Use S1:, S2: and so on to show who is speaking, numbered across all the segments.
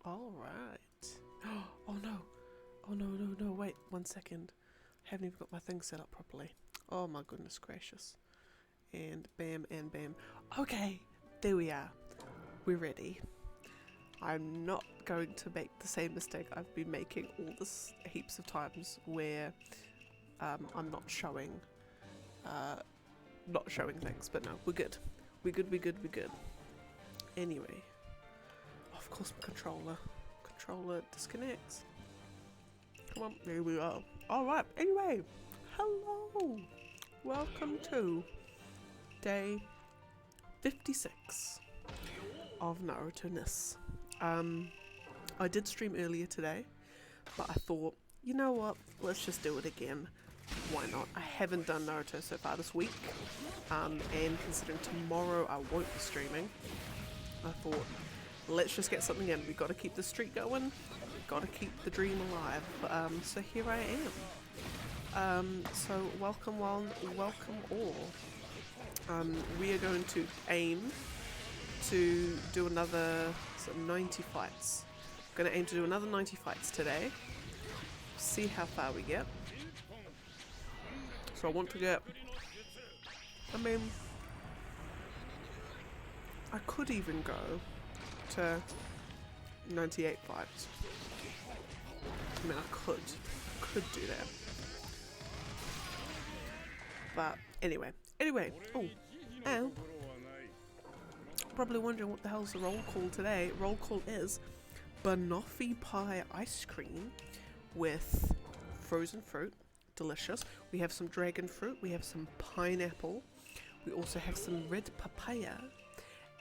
S1: Alright. Oh no. Oh no, no, no, wait, 1 second. Haven't even got my thing set up properly. Oh my goodness gracious. And bam and bam. Okay, there we are. We're ready. I'm not going to make the same mistake I've been making all this heaps of times where I'm not showing things, but no, we're good. We're good, we're good, we're good. Anyway. Of course my controller disconnects. Come on, there we go. Alright, anyway. Hello. Welcome to day 56 of Naruto-ness. I did stream earlier today, but I thought, you know what, let's just do it again. Why not? I haven't done Naruto so far this week, and considering tomorrow I won't be streaming, I thought, let's just get something in. We've got to keep the streak going, we've got to keep the dream alive, so here I am. So welcome one, welcome all. We are going to aim to do another 90 fights. Going to aim to do another 90 fights today. See how far we get. So I want to get, I mean, I could even go to 98 fights. I mean, I could do that. But anyway, oh, ow. Probably wondering what the hell's the roll call today. Roll call is banoffee pie ice cream with frozen fruit, delicious. We have some dragon fruit, we have some pineapple, we also have some red papaya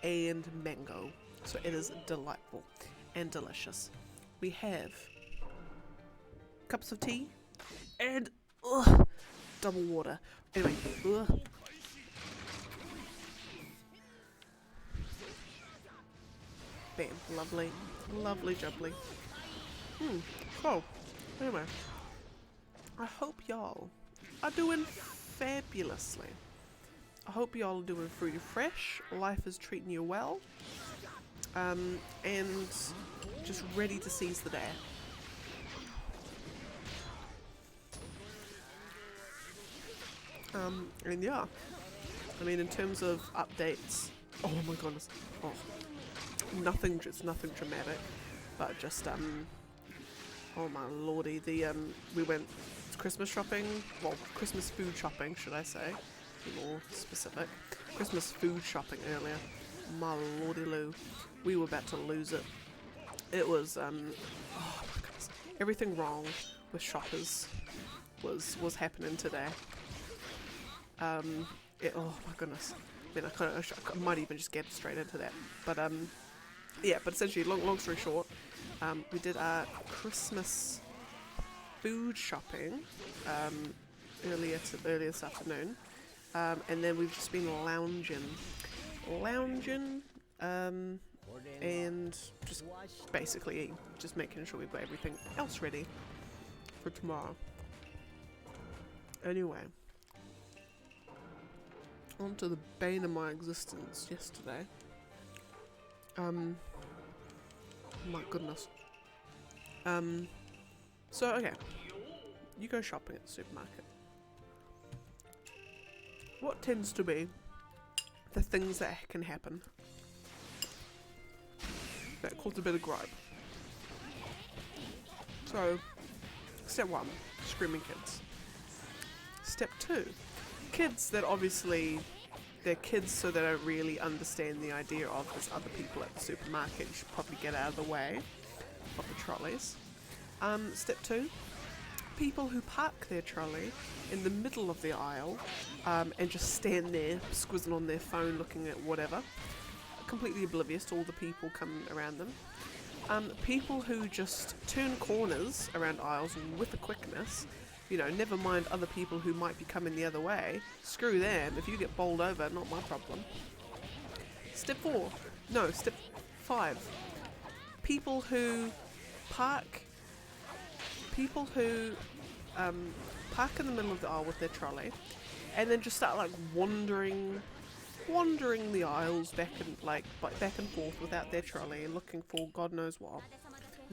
S1: and mango. So it is delightful and delicious. We have cups of tea and double water. Anyway, bam, lovely, lovely jubbly. So, anyway, I hope y'all are doing fabulously. I hope y'all are doing fruity fresh, life is treating you well, and just ready to seize the day. And yeah, I mean, in terms of updates, oh my goodness, nothing dramatic, but just oh my lordy, we went Christmas shopping, well, Christmas food shopping should I say, to be more specific, Christmas food shopping earlier. My lordy loo, we were about to lose it. It was oh my goodness, everything wrong with shoppers was happening today. Oh my goodness, I mean, I might even just get straight into that, but yeah, but essentially, long story short, we did our Christmas food shopping earlier this afternoon, and then we've just been lounging, and just basically just making sure we've got everything else ready for tomorrow. Anyway, on to the bane of my existence yesterday. My goodness. So okay, you go shopping at the supermarket. What tends to be the things that can happen that cause a bit of gripe? So, step 1, screaming kids. Step 2, kids that obviously, they're kids so they don't really understand the idea of there's other people at the supermarket, you should probably get out of the way of the trolleys. Step 2, people who park their trolley in the middle of the aisle and just stand there squizzing on their phone looking at whatever, completely oblivious to all the people coming around them. People who just turn corners around aisles with a quickness, you know, never mind other people who might be coming the other way. Screw them. If you get bowled over, not my problem. Step 5. People who park in the middle of the aisle with their trolley, and then just start like wandering the aisles back and forth without their trolley, looking for God knows what.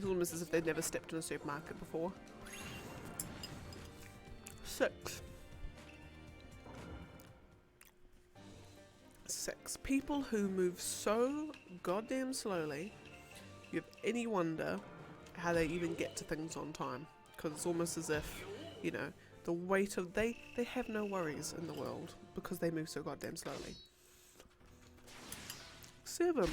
S1: It's almost as if they've never stepped in a supermarket before. 6. 6. People who move so goddamn slowly, you have any wonder how they even get to things on time. Because it's almost as if, you know, the weight of... They have no worries in the world because they move so goddamn slowly. 7.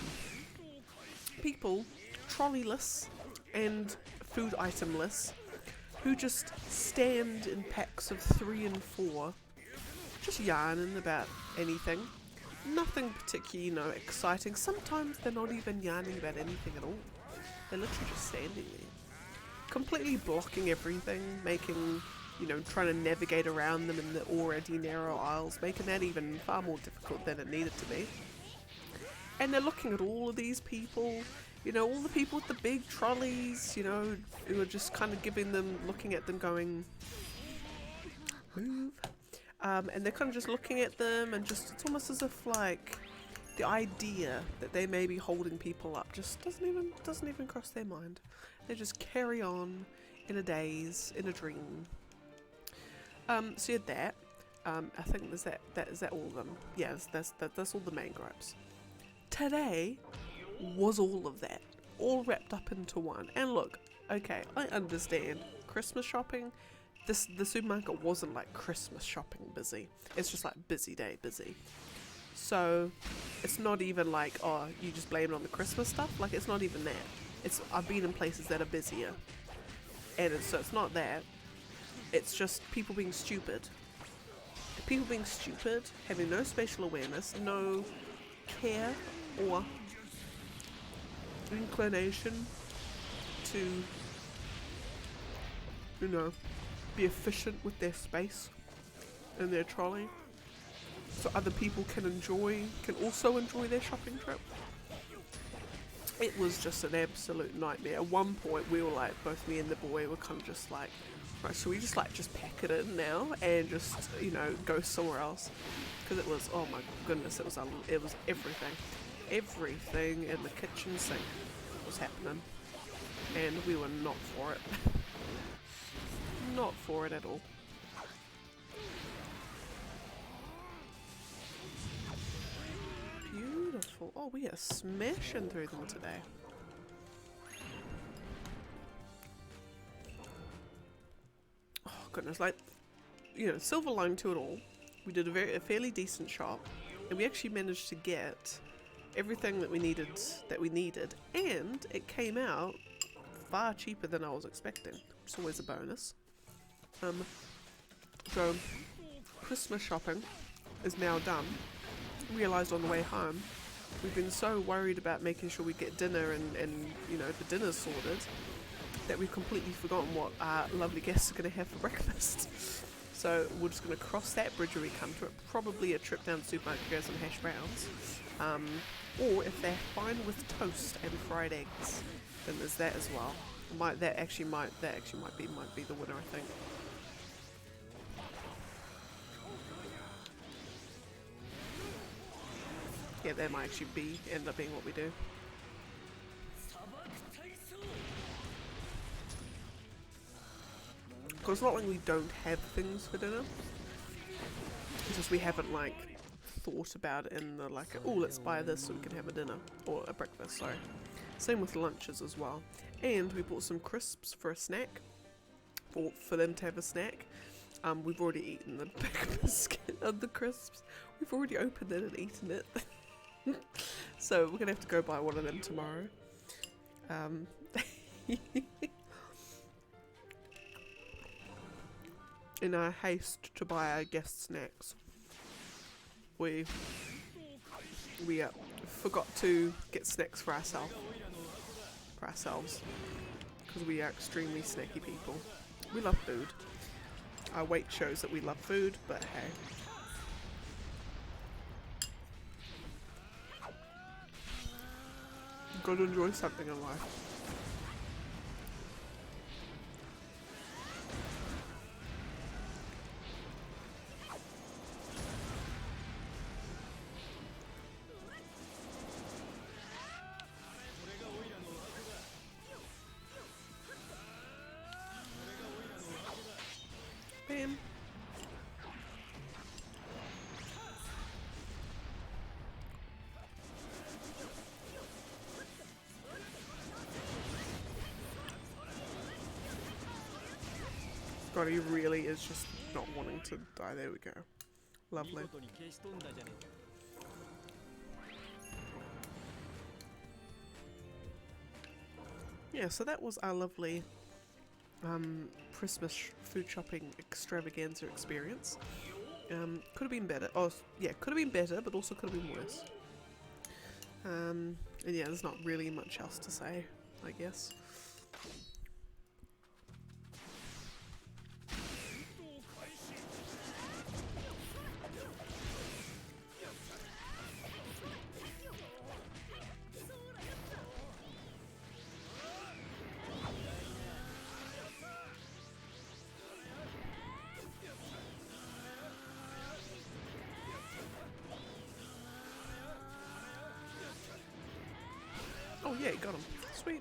S1: People, trolleyless and food itemless, who just stand in packs of 3 and 4, just yarning about anything. Nothing particularly, you know, exciting. Sometimes they're not even yarning about anything at all. They're literally just standing there, completely blocking everything, making, you know, trying to navigate around them in the already narrow aisles, making that even far more difficult than it needed to be. And they're looking at all of these people, you know, all the people with the big trolleys, you know, who are just kind of looking at them going, move. And they're kind of just looking at them and just, it's almost as if like the idea that they may be holding people up just doesn't even cross their mind. They just carry on in a daze, in a dream. So you had that. I think is that all of them? Yes, that's all the main gripes. Today was all of that, all wrapped up into one. And look, okay, I understand Christmas shopping. The supermarket wasn't like Christmas shopping busy. It's just like busy day busy. So it's not even like, oh, you just blame it on the Christmas stuff. Like, it's not even that. I've been in places that are busier, and so it's not that. It's just people being stupid. People being stupid, having no spatial awareness, no care or inclination to, you know, be efficient with their space and their trolley, so other people can also enjoy their shopping trip. It was just an absolute nightmare. At one point we were like, both me and the boy were kind of just like, right, should we just pack it in now and just, you know, go somewhere else? Because it was, oh my goodness, it was everything in the kitchen sink was happening, and we were not for it. Not for it at all. Beautiful. Oh, we are smashing through them today. Oh goodness, like, you know, silver line to it all. We did a fairly decent shop, and we actually managed to get everything that we needed, and it came out far cheaper than I was expecting, which is always a bonus. So Christmas shopping is now done. Realised on the way home, we've been so worried about making sure we get dinner and you know, the dinner's sorted, that we've completely forgotten what our lovely guests are going to have for breakfast. So we're just going to cross that bridge when we come to it. Probably a trip down to the supermarket to get some hash browns. Or if they're fine with toast and fried eggs, then there's that as well. That actually might be the winner, I think. Yeah, that might actually end up being what we do. Because it's not like we don't have things for dinner. It's just we haven't like thought about it in the like, oh, let's buy this so we can have a dinner or a breakfast. Sorry. Same with lunches as well. And we bought some crisps for a snack, for them to have a snack. We've already eaten the big biscuit of the crisps. We've already opened it and eaten it. So we're gonna have to go buy one of them tomorrow. In our haste to buy our guest snacks, we forgot to get snacks for ourselves, because we are extremely snacky people. We love food. Our weight shows that we love food, but hey. Gotta enjoy something in life. God, he really is just not wanting to die. There we go. Lovely. Yeah, so that was our lovely Christmas food shopping extravaganza experience. Could have been better. Oh, yeah, could have been better, but also could have been worse. And yeah, there's not really much else to say, I guess. Oh yeah, got him. Sweet.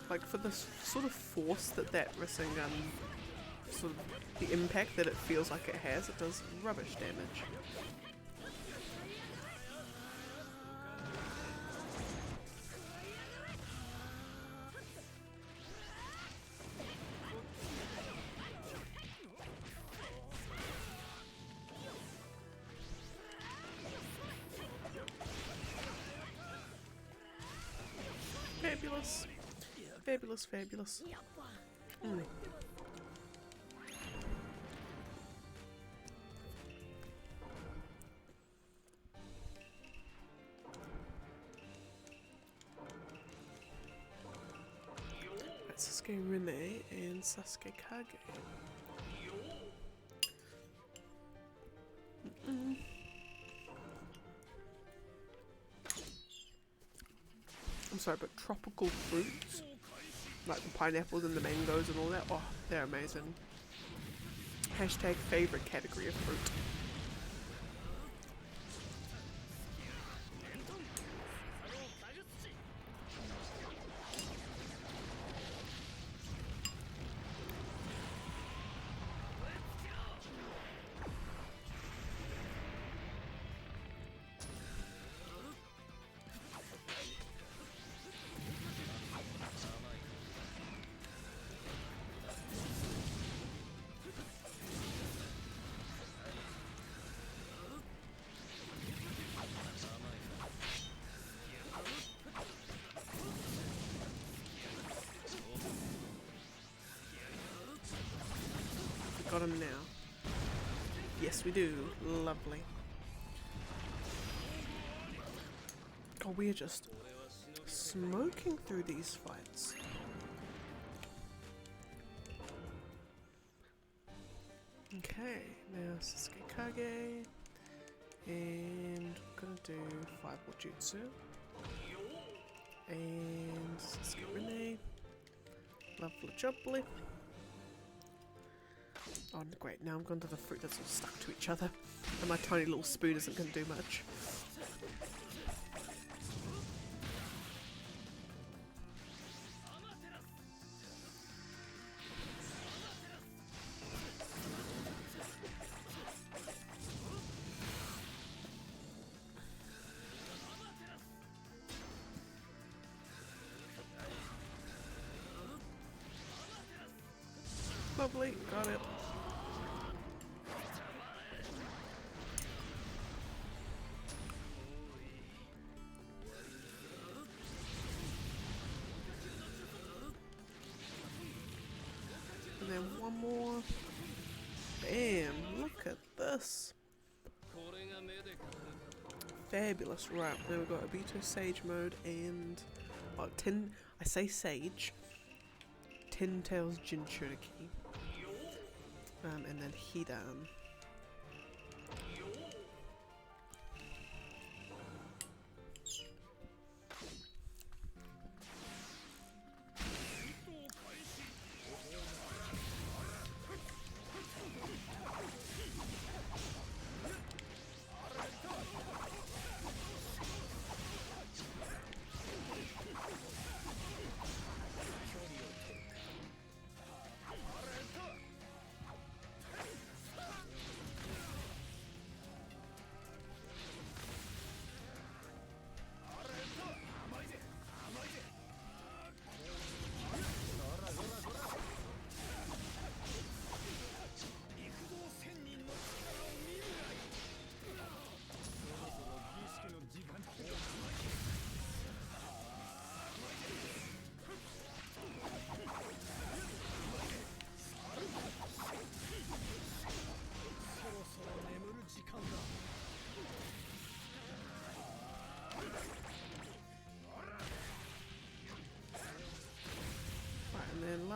S1: Like for the sort of force that Rasengan, sort of the impact that it feels like it has, it does rubbish damage. Fabulous. Fabulous, fabulous. Sasuke Rene and Sasuke Kage. I'm sorry, but tropical fruits, like the pineapples and the mangoes and all that, oh, they're amazing. Hashtag favourite category of fruit. Got him now. Yes, we do. Lovely. Oh, we're just smoking through these fights. Okay, now Sasuke Kage. And we're gonna do 5 more jutsu. And Sasuke Rene. Lovely jubbly. Oh great, now I'm going to the fruit that's all stuck to each other. And my tiny little spoon isn't going to do much. Lovely, got it. And then one more. Bam, look at this. Fabulous. Right, now we've got Obito Sage mode and I say Sage. 10 Tails Jinchuriki. And then Hidan.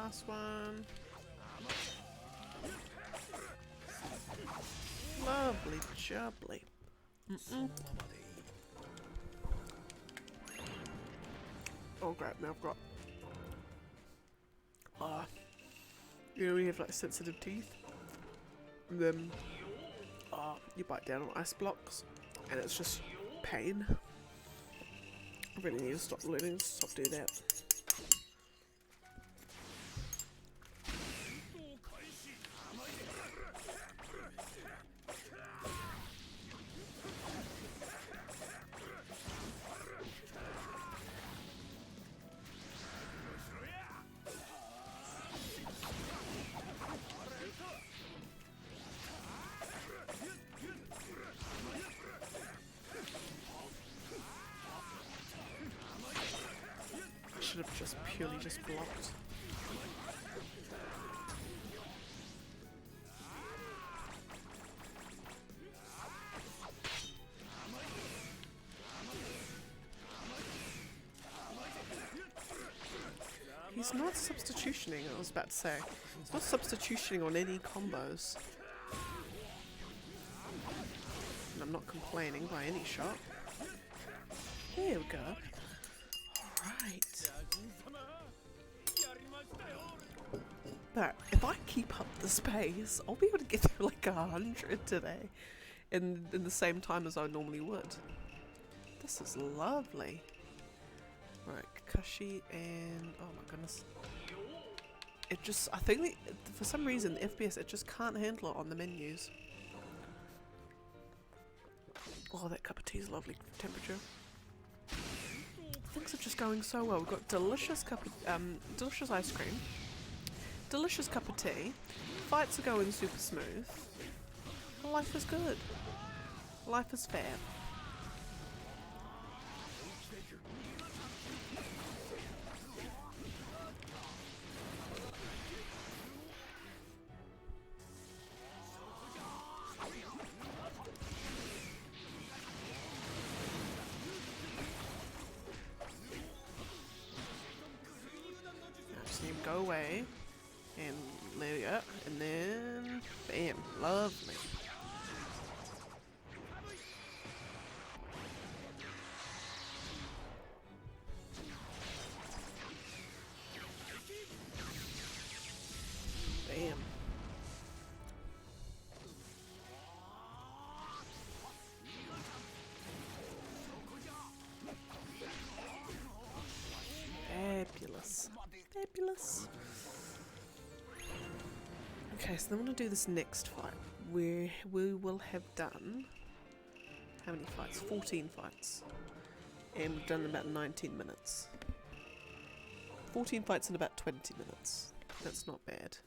S1: Last one. Lovely jubbly. Oh crap, now I've got... you know when you have like sensitive teeth? And then you bite down on ice blocks and it's just pain. I really need to stop doing that. Should have just purely just blocked. He's not substitutioning, I was about to say. He's not substitutioning on any combos. And I'm not complaining by any shot. There we go. Alright. But if I keep up the pace, I'll be able to get through like 100 today. In the same time as I normally would. This is lovely. Right, Kakashi and... oh my goodness. It just... I think for some reason the FPS, it just can't handle it on the menus. Oh, that cup of tea is lovely temperature. Things are just going so well. We've got delicious delicious ice cream. Delicious cup of tea. Fights are going super smooth. Life is good. Life is fair. Just need to go away. And there we go. And then bam. Lovely. Bam. Fabulous. Fabulous. Okay, so then I'm going to do this next fight, where we will have done... how many fights? 14 fights. And we've done about 19 minutes. 14 fights in about 20 minutes. That's not bad.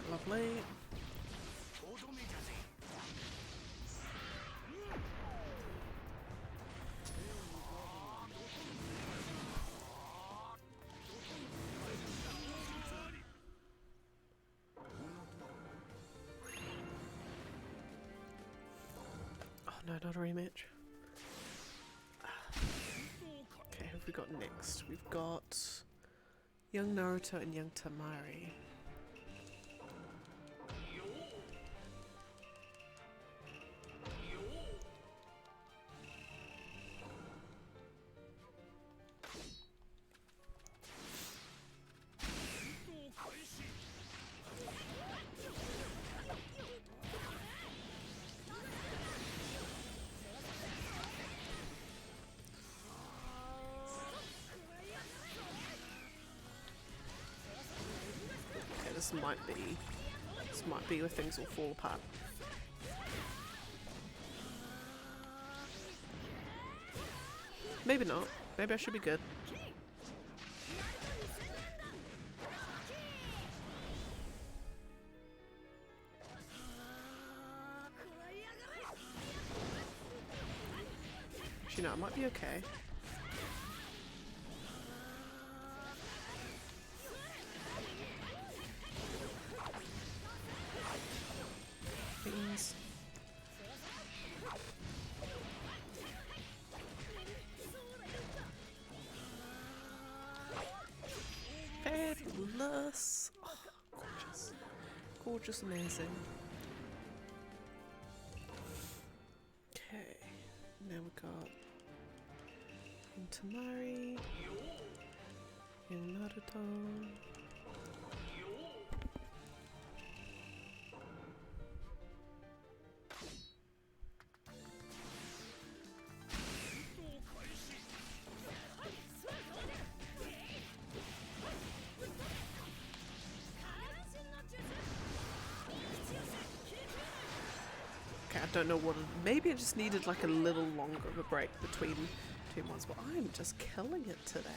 S1: Lovely. Oh no, not a rematch. Okay, who have we got next? We've got young Naruto and young Tamari. This might be where things will fall apart. Maybe not. Maybe I should be good. Actually, no, I might be okay. Things. Fabulous. Oh, gorgeous. Gorgeous, amazing. Okay, now we got Tamari and Naruto. Okay, I don't know what. Maybe I just needed like a little longer of a break between two months, but I'm just killing it today.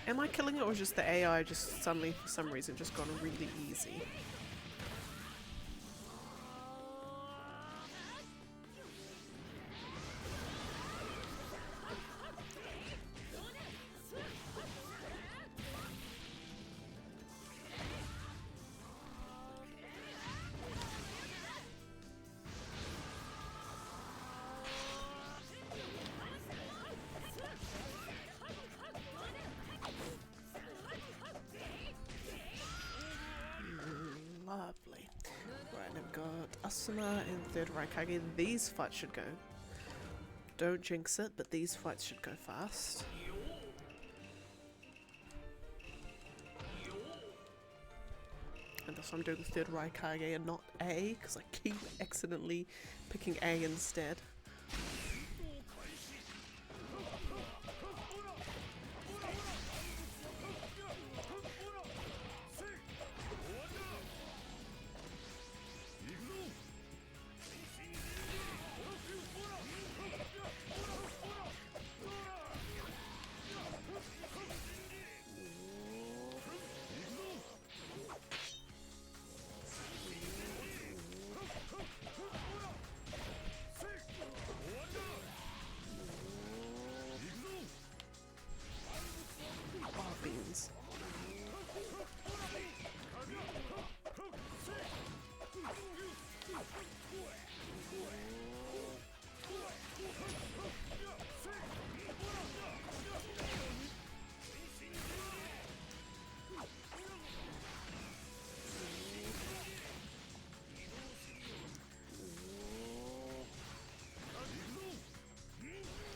S1: Am I killing it, or is just the AI just suddenly, for some reason, just gone really easy? Lovely. Right, I've got Asuna and third Raikage. These fights should go. Don't jinx it, but these fights should go fast. And that's why I'm doing the third Raikage and not A, because I keep accidentally picking A instead. Beans.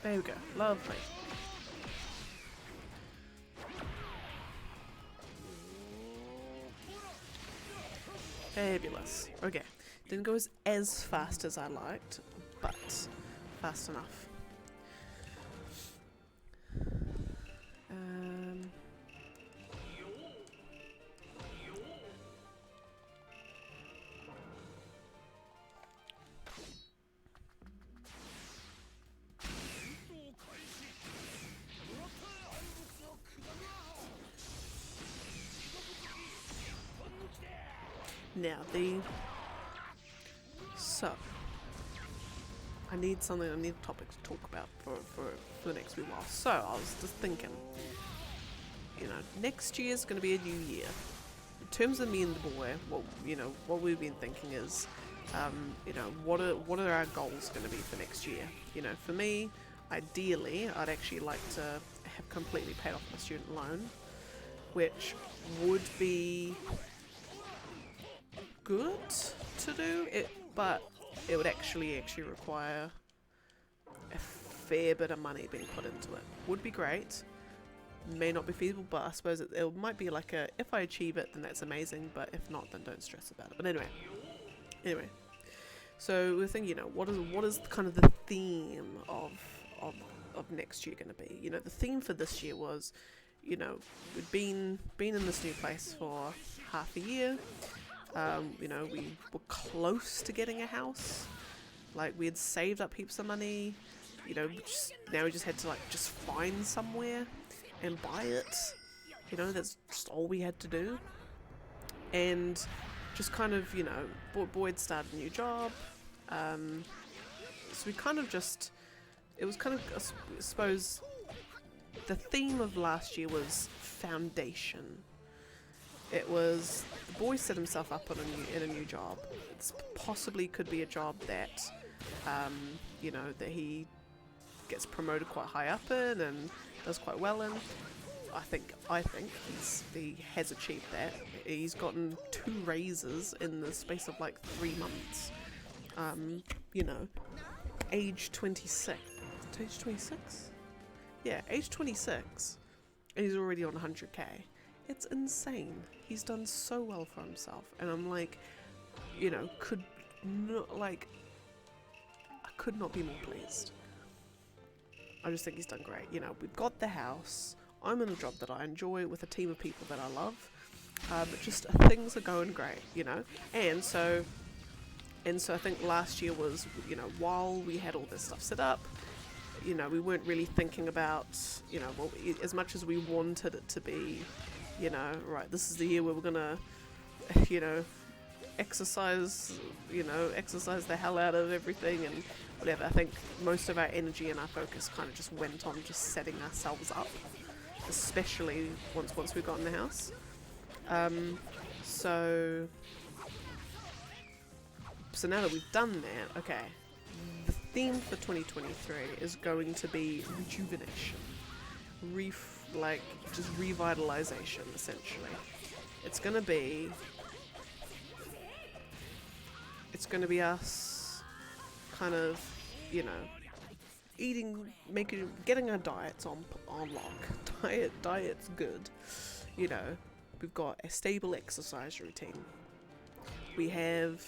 S1: There we go. Lovely. Fabulous. Okay. Didn't go as fast as I liked, but fast enough. Now so I need a topic to talk about for the next wee while. So I was just thinking, you know, next year's going to be a new year. In terms of me and the boy, what we've been thinking is, you know, what are our goals going to be for next year? You know, for me, ideally, I'd actually like to have completely paid off my student loan, which would be good to do it, but it would actually require a fair bit of money being put into it. Would be great, may not be feasible, but I suppose it might be like a, if I achieve it then that's amazing, but if not then don't stress about it. But anyway, so we're thinking, you know, what is kind of the theme of next year going to be? You know, the theme for this year was, you know, we'd been in this new place for half a year. You know, we were close to getting a house. Like, we had saved up heaps of money. You know, now we just had to, like, just find somewhere and buy it. You know, that's just all we had to do. And just kind of, you know, Boyd started a new job. So we kind of just, it was kind of, I suppose, the theme of last year was foundation. It was, the boy set himself up on in a new job. It possibly could be a job that, you know, that he gets promoted quite high up in and does quite well in. I think he has achieved that. He's gotten 2 raises in the space of like 3 months. You know, age 26. Age 26? Yeah, age 26. And he's already on 100k. It's insane. He's done so well for himself. And I'm like, you know, I could not be more pleased. I just think he's done great. You know, we've got the house. I'm in a job that I enjoy with a team of people that I love. But just things are going great, you know. And so I think last year was, you know, while we had all this stuff set up, you know, we weren't really thinking about, you know, well, as much as we wanted it to be, you know, right, this is the year where we're gonna, you know, exercise the hell out of everything and whatever. I think most of our energy and our focus kind of just went on just setting ourselves up, especially once we got in the house. So now that we've done that, okay, the theme for 2023 is going to be rejuvenation, just revitalization, essentially. It's gonna be us kind of, you know, getting our diets on lock. Diet's good. You know, we've got a stable exercise routine. We have,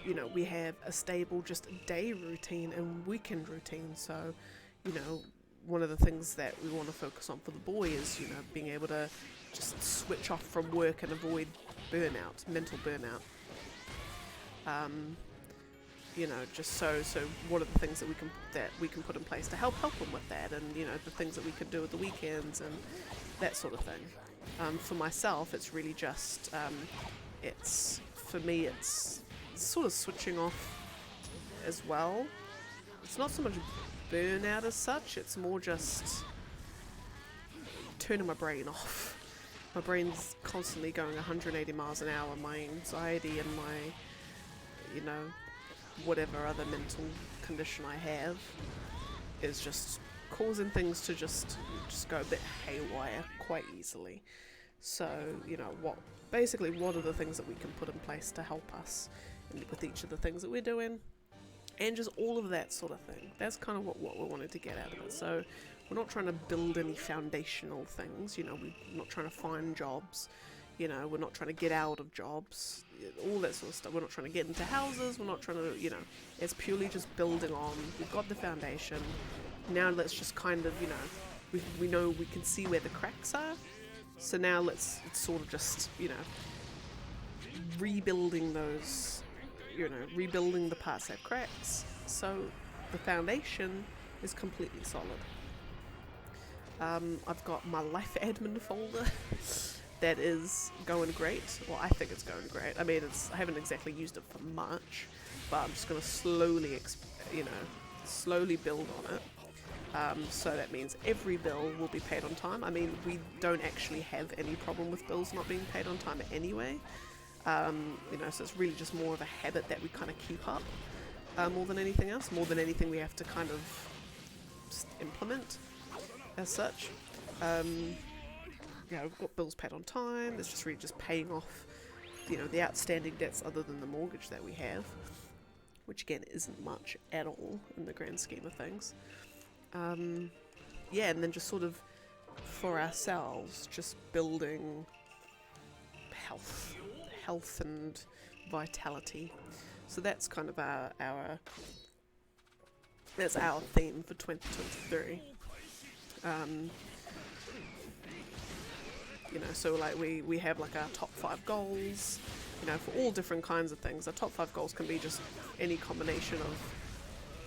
S1: you know, we have a stable just day routine and weekend routine. So, you know, one of the things that we want to focus on for the boy is, you know, being able to just switch off from work and avoid burnout, mental burnout. You know, just so what are the things that we can put in place to help him with that, and you know, the things that we can do at the weekends and that sort of thing. For myself, it's really just it's sort of switching off as well. It's not so much burnout as such, it's more just turning my brain off. My brain's constantly going 180 miles an hour. My anxiety and my, you know, whatever other mental condition I have is just causing things to just go a bit haywire quite easily. So, you know, what are the things that we can put in place to help us with each of the things that we're doing, and just all of that sort of thing. That's kind of what we wanted to get out of it. So we're not trying to build any foundational things, you know, we're not trying to find jobs, you know, we're not trying to get out of jobs, all that sort of stuff. We're not trying to get into houses, we're not trying to, you know, it's purely just building on. We've got the foundation. Now let's just kind of, you know, we know we can see where the cracks are. So now it's sort of just, you know, rebuilding those, you know, rebuilding the parts that have cracks. So the foundation is completely solid. I've got my life admin folder that is going great. Well, I think it's going great. I mean, I haven't exactly used it for much, but I'm just going to slowly build on it. So that means every bill will be paid on time. I mean, we don't actually have any problem with bills not being paid on time anyway. You know, so it's really just more of a habit that we kind of keep up, more than anything else. More than anything, we have to kind of just implement as such. Yeah, we've got bills paid on time. It's just really just paying off, you know, the outstanding debts other than the mortgage that we have, which again isn't much at all in the grand scheme of things. Yeah, and then just sort of for ourselves, just building health and vitality. So that's kind of that's our theme for 2023. You know, so like we have like our top 5 goals, you know, for all different kinds of things. Our top 5 goals can be just any combination of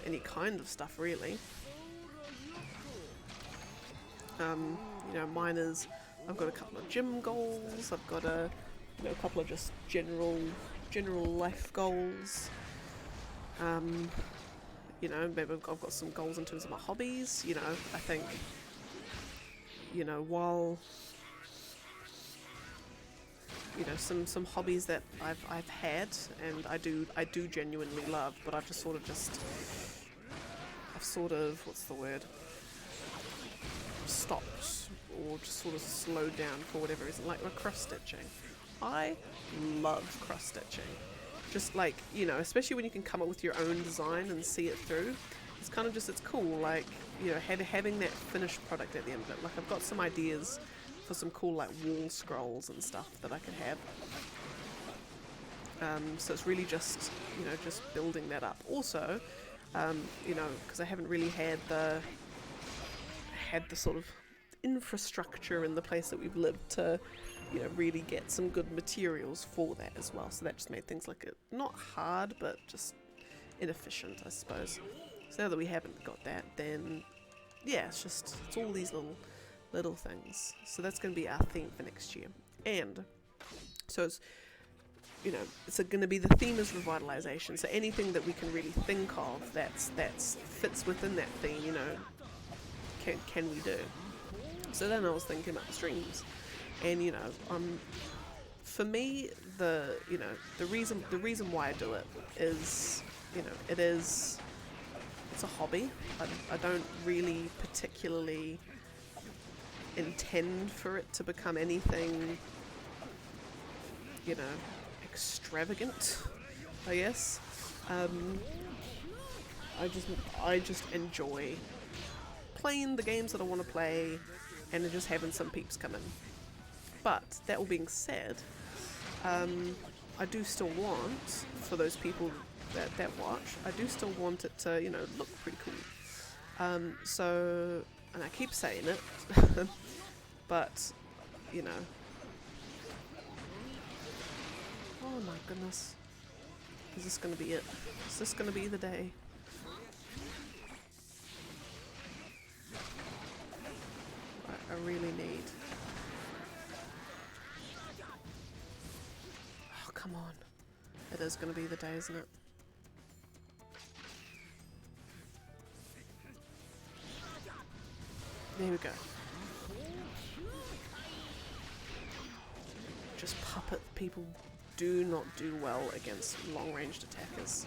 S1: any kind of stuff, really. You know, mine is, I've got a couple of gym goals, I've got a, you know, a couple of just general life goals. You know, maybe I've got some goals in terms of my hobbies. You know, I think, you know, while, you know, some hobbies that I've had and I do genuinely love, but I've just sort of what's the word, stopped or just sort of slowed down for whatever reason, like cross stitching. I love cross stitching. Just like, you know, especially when you can come up with your own design and see it through. It's kind of just, it's cool, like, you know, having that finished product at the end of it. Like, I've got some ideas for some cool, like, wall scrolls and stuff that I could have. So it's really just, you know, just building that up. Also, you know, because I haven't really had the sort of infrastructure in the place that we've lived to, you know, really get some good materials for that as well. So that just made things like not hard, but just inefficient, I suppose. So now that we haven't got that, then yeah, it's all these little things. So that's going to be our theme for next year. And so it's, you know, it's going to be, the theme is revitalization. So anything that we can really think of that's fits within that theme, you know, can we do? So then I was thinking about the streams. And you know, for me, the reason why I do it is, you know, it's a hobby. I don't really particularly intend for it to become anything, you know, extravagant, I guess. I just enjoy playing the games that I want to play, and then just having some peeps come in. But that all being said, I do still want, for those people that watch, I do still want it to, you know, look pretty cool. So, and I keep saying it, but, you know. Oh my goodness. Is this going to be it? Is this going to be the day? I really need... Oh, come on. It is going to be the day, isn't it? There we go. Just puppet people do not do well against long-ranged attackers.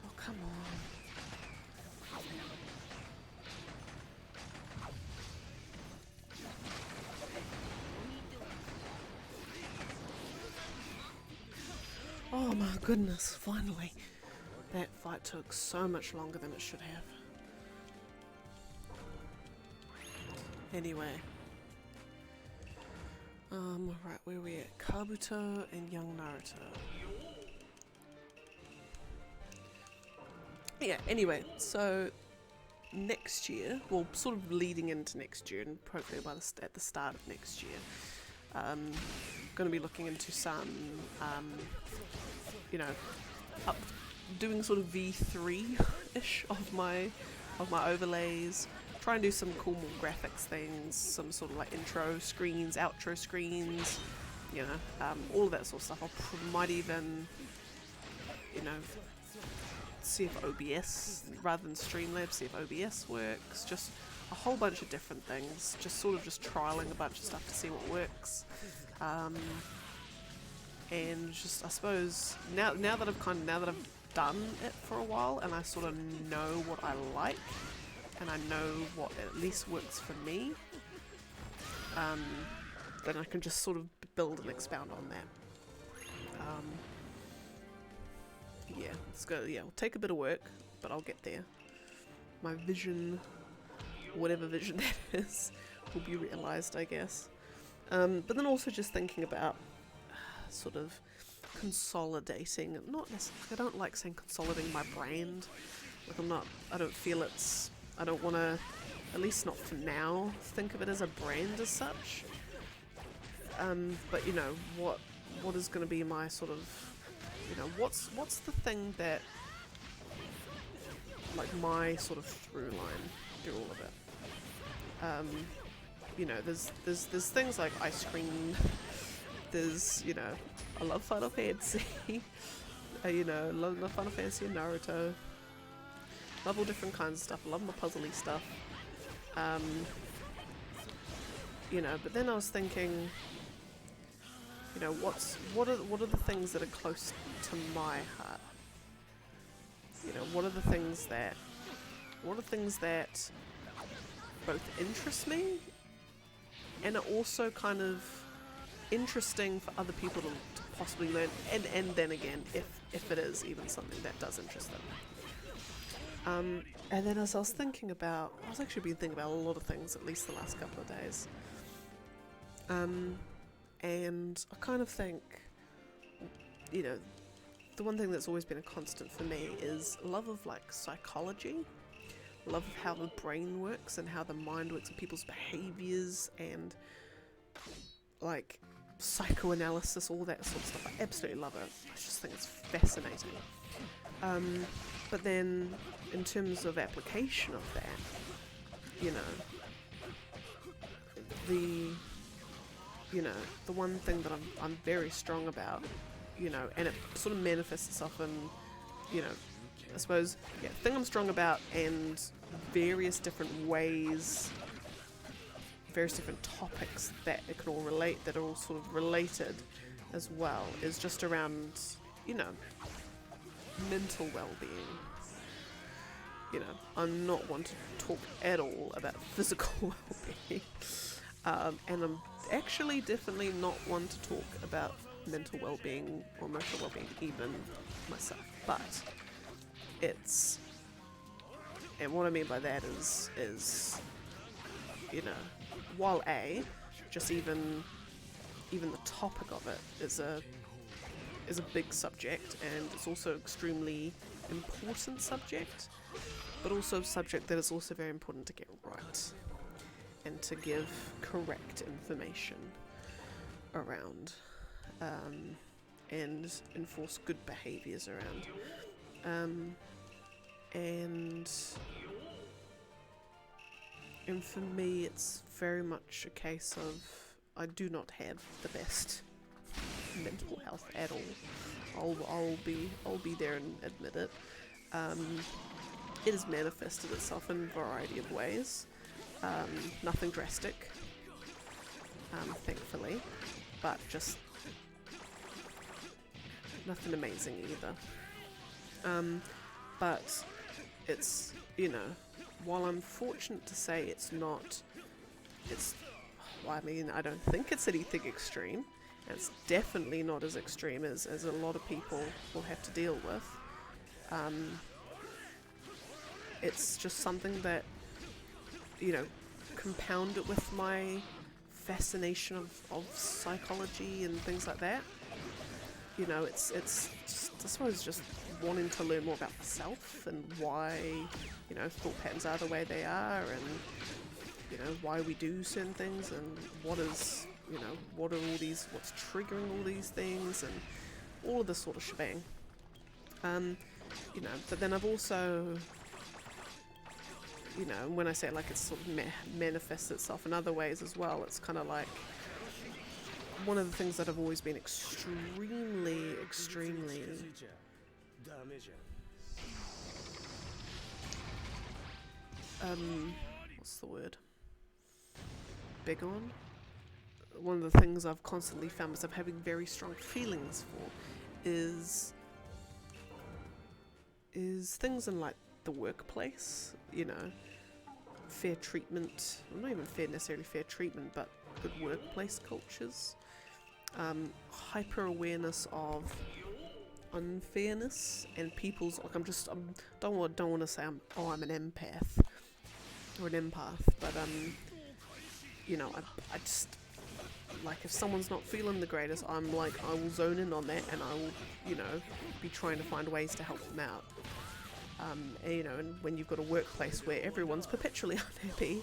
S1: Oh, come on. Oh my goodness, finally. That fight took so much longer than it should have. Anyway. Right, where are we at? Kabuto and young Naruto. Yeah, anyway, so next year, well, sort of leading into next year, and hopefully by at the start of next year, going to be looking into some, you know, doing sort of V3-ish of my overlays. Try and do some cool more graphics things, some sort of like intro screens, outro screens, you know, all of that sort of stuff. I might even, you know, see if OBS, rather than Streamlabs, see if OBS works. Just a whole bunch of different things. Just sort of just trialing a bunch of stuff to see what works. And just, I suppose, now that I've done it for a while, and I sort of know what I like, and I know what at least works for me, then I can just sort of build and expound on that. Yeah, it'll take a bit of work, but I'll get there. My vision, whatever vision that is, will be realised, I guess. But then also just thinking about sort of consolidating, not necessarily, I don't like saying consolidating my brand. Like I don't feel I don't want to, at least not for now, think of it as a brand as such. But you know, what is going to be my sort of, you know, what's the thing that, like, my sort of through line through all of it. You know, there's things like ice cream. There's, you know, I love Final Fantasy. You know, love Final Fantasy and Naruto. Love all different kinds of stuff. Love my puzzly stuff. You know, but then I was thinking, you know, what are the things that are close to my heart? You know, what are things that both interest me and are also kind of interesting for other people to possibly learn, and then again, if it is even something that does interest them. And then as I was thinking about, I was actually been thinking about a lot of things, at least the last couple of days. And I kind of think, you know, the one thing that's always been a constant for me is love of, like, psychology, love of how the brain works and how the mind works and people's behaviors and, like, psychoanalysis, all that sort of stuff. I absolutely love it. I just think it's fascinating. But then in terms of application of that, you know, the one thing that I'm very strong about, you know, and it sort of manifests itself in, you know, I suppose, yeah, thing I'm strong about, and various different ways, various different topics that it can all relate, that are all sort of related as well, is just around, you know, mental well-being. You know, I'm not one to talk at all about physical well-being, and I'm actually definitely not one to talk about mental well-being or emotional well-being even myself, but it's, and what I mean by that is, you know, while just even the topic of it is a big subject, and it's also extremely important subject, but also a subject that is also very important to get right and to give correct information around, and enforce good behaviours around, and for me it's very much a case of I do not have the best mental health at all. I'll be there and admit it. It has manifested itself in a variety of ways. Nothing drastic, thankfully, but just nothing amazing either. But it's, you know, while I'm fortunate to say well, I mean, I don't think it's anything extreme. It's definitely not as extreme as a lot of people will have to deal with. It's just something that, you know, compound it with my fascination of psychology and things like that. You know, it's just, I suppose, just wanting to learn more about myself and why, you know, thought patterns are the way they are, and, you know, why we do certain things, and what's triggering all these things, and all of this sort of shebang. You know, but then I've also, you know, when I say, like, it's sort of manifests itself in other ways as well, it's kind of like one of the things that I've always been extremely what's the word? Big on? One of the things I've constantly found myself having very strong feelings for is things in, like, the workplace, you know, fair treatment, well, not even necessarily fair treatment, but good workplace cultures, hyper awareness of unfairness and people's, like, don't want to say I'm an empath or an empath, but you know, I just, like if someone's not feeling the greatest, I'm like, I will zone in on that and I will, you know, be trying to find ways to help them out. And, you know, and when you've got a workplace where everyone's perpetually unhappy,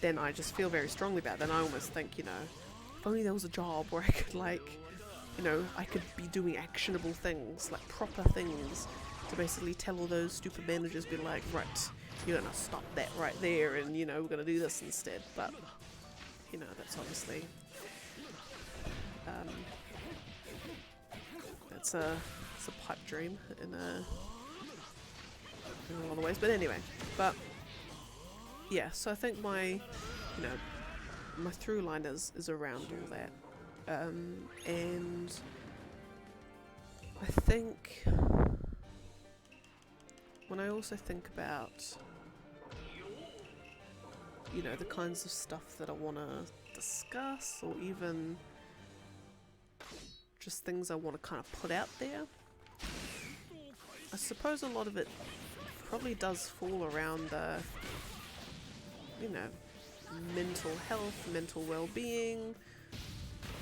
S1: then I just feel very strongly about that. And I almost think, you know, if only there was a job where I could, like, you know, I could be doing actionable things, like proper things, to basically tell all those stupid managers, be like, right, you're gonna stop that right there, and, you know, we're gonna do this instead. But, you know, that's obviously, it's a pipe dream in a lot of ways. But anyway, but yeah, so I think my, you know, my through line is around all that. And I think when I also think about, you know, the kinds of stuff that I want to discuss, or even just things I want to kind of put out there, I suppose a lot of it probably does fall around the, you know, mental health, mental well-being,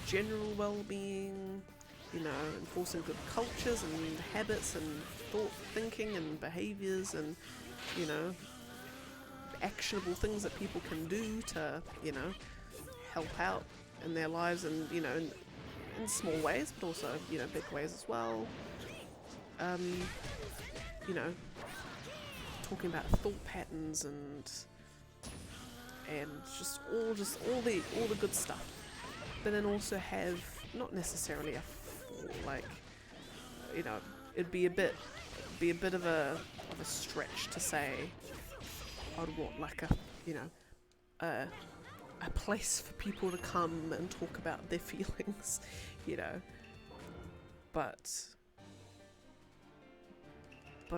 S1: general well-being, you know, enforcing good cultures and habits and thinking and behaviours, and, you know, actionable things that people can do to, you know, help out in their lives, and, you know, in small ways, but also, you know, big ways as well. You know, talking about thought patterns and just all the good stuff. But then also have not necessarily like, you know, it'd be a bit of a stretch to say I'd want like a, you know, a place for people to come and talk about their feelings, you know. But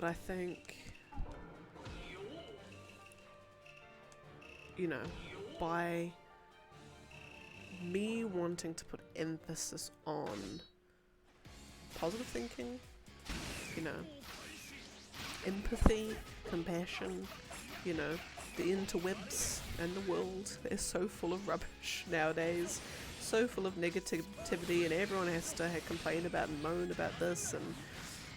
S1: I think, you know, by me wanting to put emphasis on positive thinking, you know, empathy, compassion, you know, the interwebs and the world is so full of rubbish nowadays, so full of negativity, and everyone has to complain about and moan about this, and,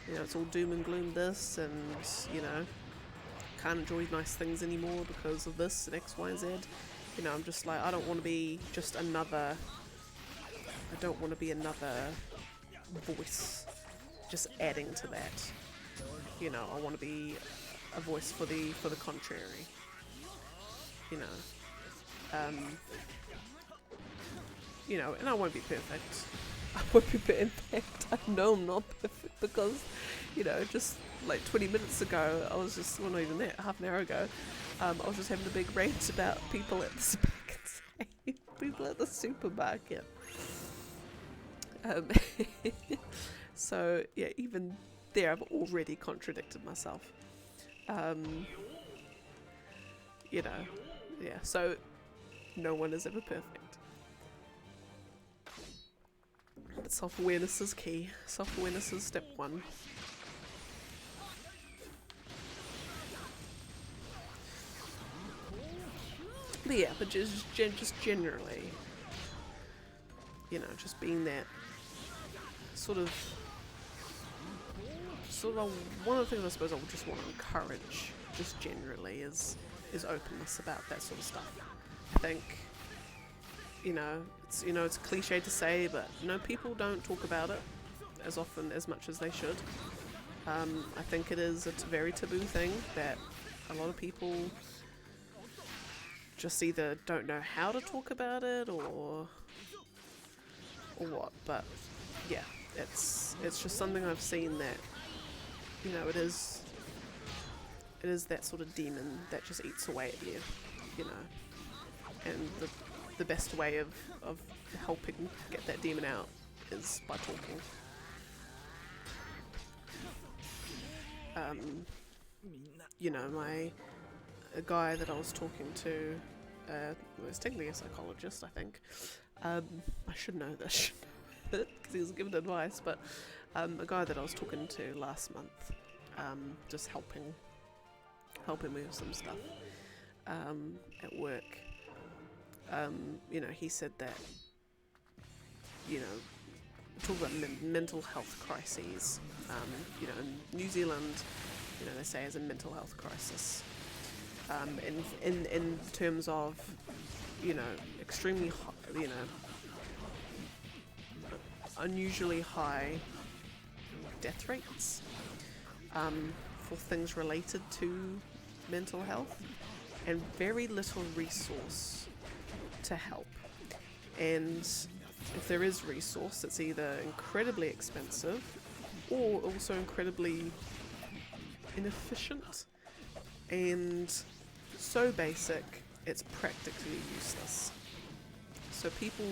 S1: you know, it's all doom and gloom this, and, you know, can't enjoy nice things anymore because of this and X, Y, and Z. You know, I'm just like, I don't want to be just another, I don't want to be another voice just adding to that. You know, I want to be a voice for the contrary. You know, and I won't be perfect. I won't be perfect. I know I'm not perfect because, you know, just like 20 minutes ago, I was just, well, not even that, half an hour ago, I was just having a big rant about people at the people at the supermarket. So yeah, even there, I've already contradicted myself. You know, yeah. So no one is ever perfect. But self-awareness is key. Self-awareness is step one. But yeah, but just generally, you know, just being that sort of one of the things I suppose I would just want to encourage, just generally, is openness about that sort of stuff. I think, you know, it's cliche to say, but, you know, people don't talk about it as often, as much as they should. I think it's a very taboo thing that a lot of people just either don't know how to talk about it or what. But yeah, it's just something I've seen that, you know, it is that sort of demon that just eats away at you, you know. And the best way of helping get that demon out is by talking. You know, a guy that I was talking to was technically a psychologist, I think. I should know this because he was giving advice, but a guy that I was talking to last month, just helping me with some stuff at work. You know, he said that you know, talk about mental health crises. You know, in New Zealand, you know, they say as a mental health crisis. In terms of, you know, extremely high, you know, unusually high death rates for things related to mental health, and very little resource to help. And if there is resource, it's either incredibly expensive or also incredibly inefficient and so basic it's practically useless. So people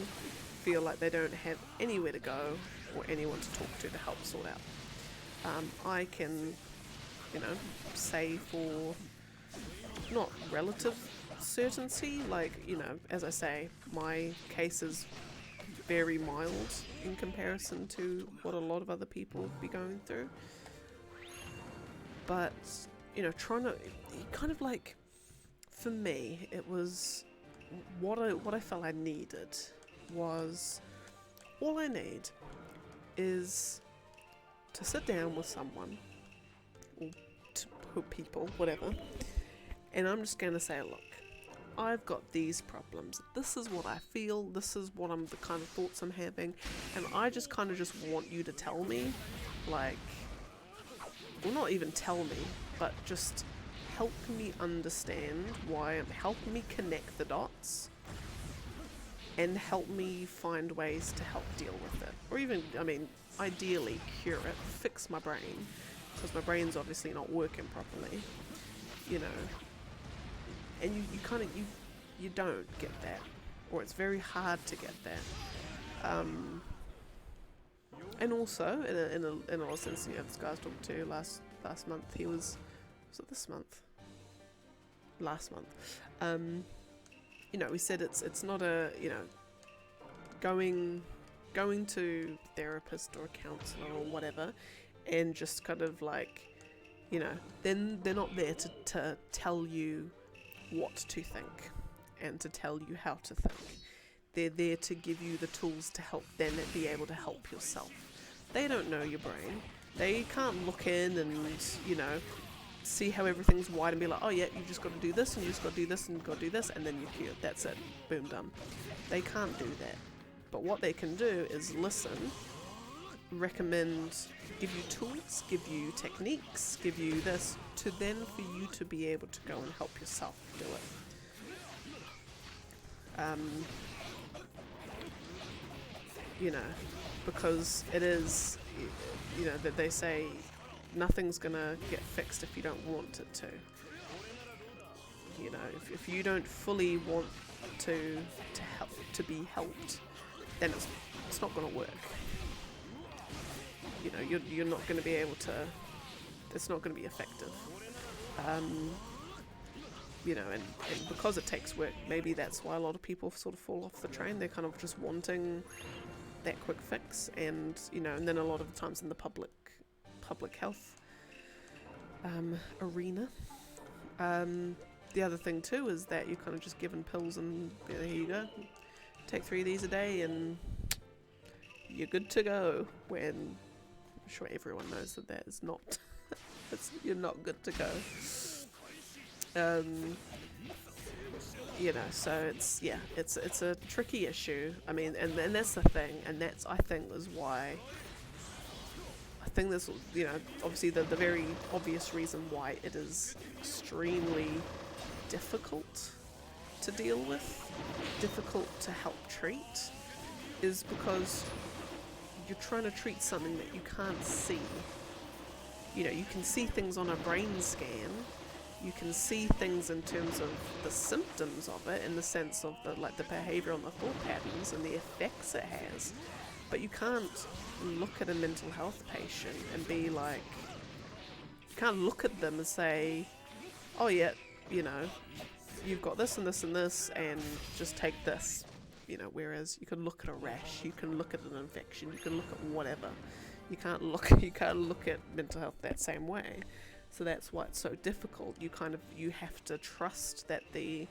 S1: feel like they don't have anywhere to go or anyone to talk to help sort out. I can, you know, say for not relative certainty, like, you know, as I say, my case is very mild in comparison to what a lot of other people be going through. But, you know, trying to kind of like, for me, it was what I felt I needed was, all I need is to sit down with someone or people, whatever, and I'm just going to say, look, I've got these problems. This is what I feel. This is what the kind of thoughts I'm having, and I just kind of just want you to tell me, like, well, not even tell me, but just help me understand why, help me connect the dots, and help me find ways to help deal with it, or even, I mean, ideally cure it, fix my brain, because my brain's obviously not working properly, you know. And you kind of, you don't get that, or it's very hard to get that. And also, in a sense, you know, this guy I was talking to last month, he was it this month? Last month. You know, we said it's not a, you know, going to therapist or a counsellor or whatever, and just kind of like, you know, then they're not there to tell you what to think and to tell you how to think. They're there to give you the tools to help then be able to help yourself. They don't know your brain. They can't look in and, you know, see how everything's wired and be like, oh yeah, you just got to do this and you just got to do this and you got to do this, and then you're cured. That's it. Boom, done. They can't do that. But what they can do is listen, recommend, give you tools, give you techniques, give you this, to then for you to be able to go and help yourself do it. You know, because it is, you know, that they say nothing's gonna get fixed if you don't want it to. You know, if you don't fully want to help, to be helped, then it's not gonna work. You know, you're not gonna be able to. It's not gonna be effective. You know, and because it takes work, maybe that's why a lot of people sort of fall off the train. They're kind of just wanting that quick fix, and, you know, and then a lot of the times in the public health arena. The other thing too is that you're kind of just given pills and, you know, here you go, take 3 of these a day and you're good to go, when I'm sure everyone knows that is not you're not good to go. You know, so it's a tricky issue. I mean, and that's the thing, and that's, I think, is why I think this, you know, obviously the very obvious reason why it is extremely difficult to deal with, difficult to help treat, is because you're trying to treat something that you can't see. You know, you can see things on a brain scan, you can see things in terms of the symptoms of it, in the sense of the behaviour and the thought patterns and the effects it has, but you can't look at a mental health patient and be like, you can't look at them and say, oh yeah, you know, you've got this and this and this, and just take this, you know. Whereas you can look at a rash, you can look at an infection, you can look at whatever. You can't look at mental health that same way. So that's why it's so difficult. You have to trust that the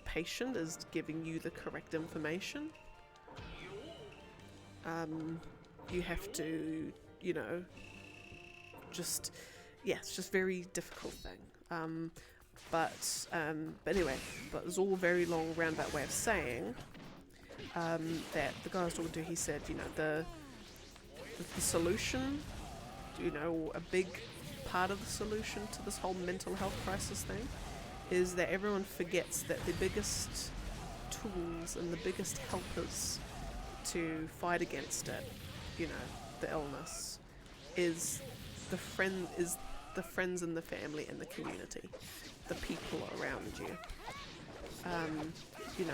S1: patient is giving you the correct information. You have to, you know, just, yeah, it's just very difficult thing. But anyway, but it's all a very long roundabout way of saying that the guy I was talking to, he said, you know, the solution, you know, a big part of the solution to this whole mental health crisis thing is that everyone forgets that the biggest tools and the biggest helpers to fight against it, you know, the illness, is the friends and the family and the community, the people around you. You know,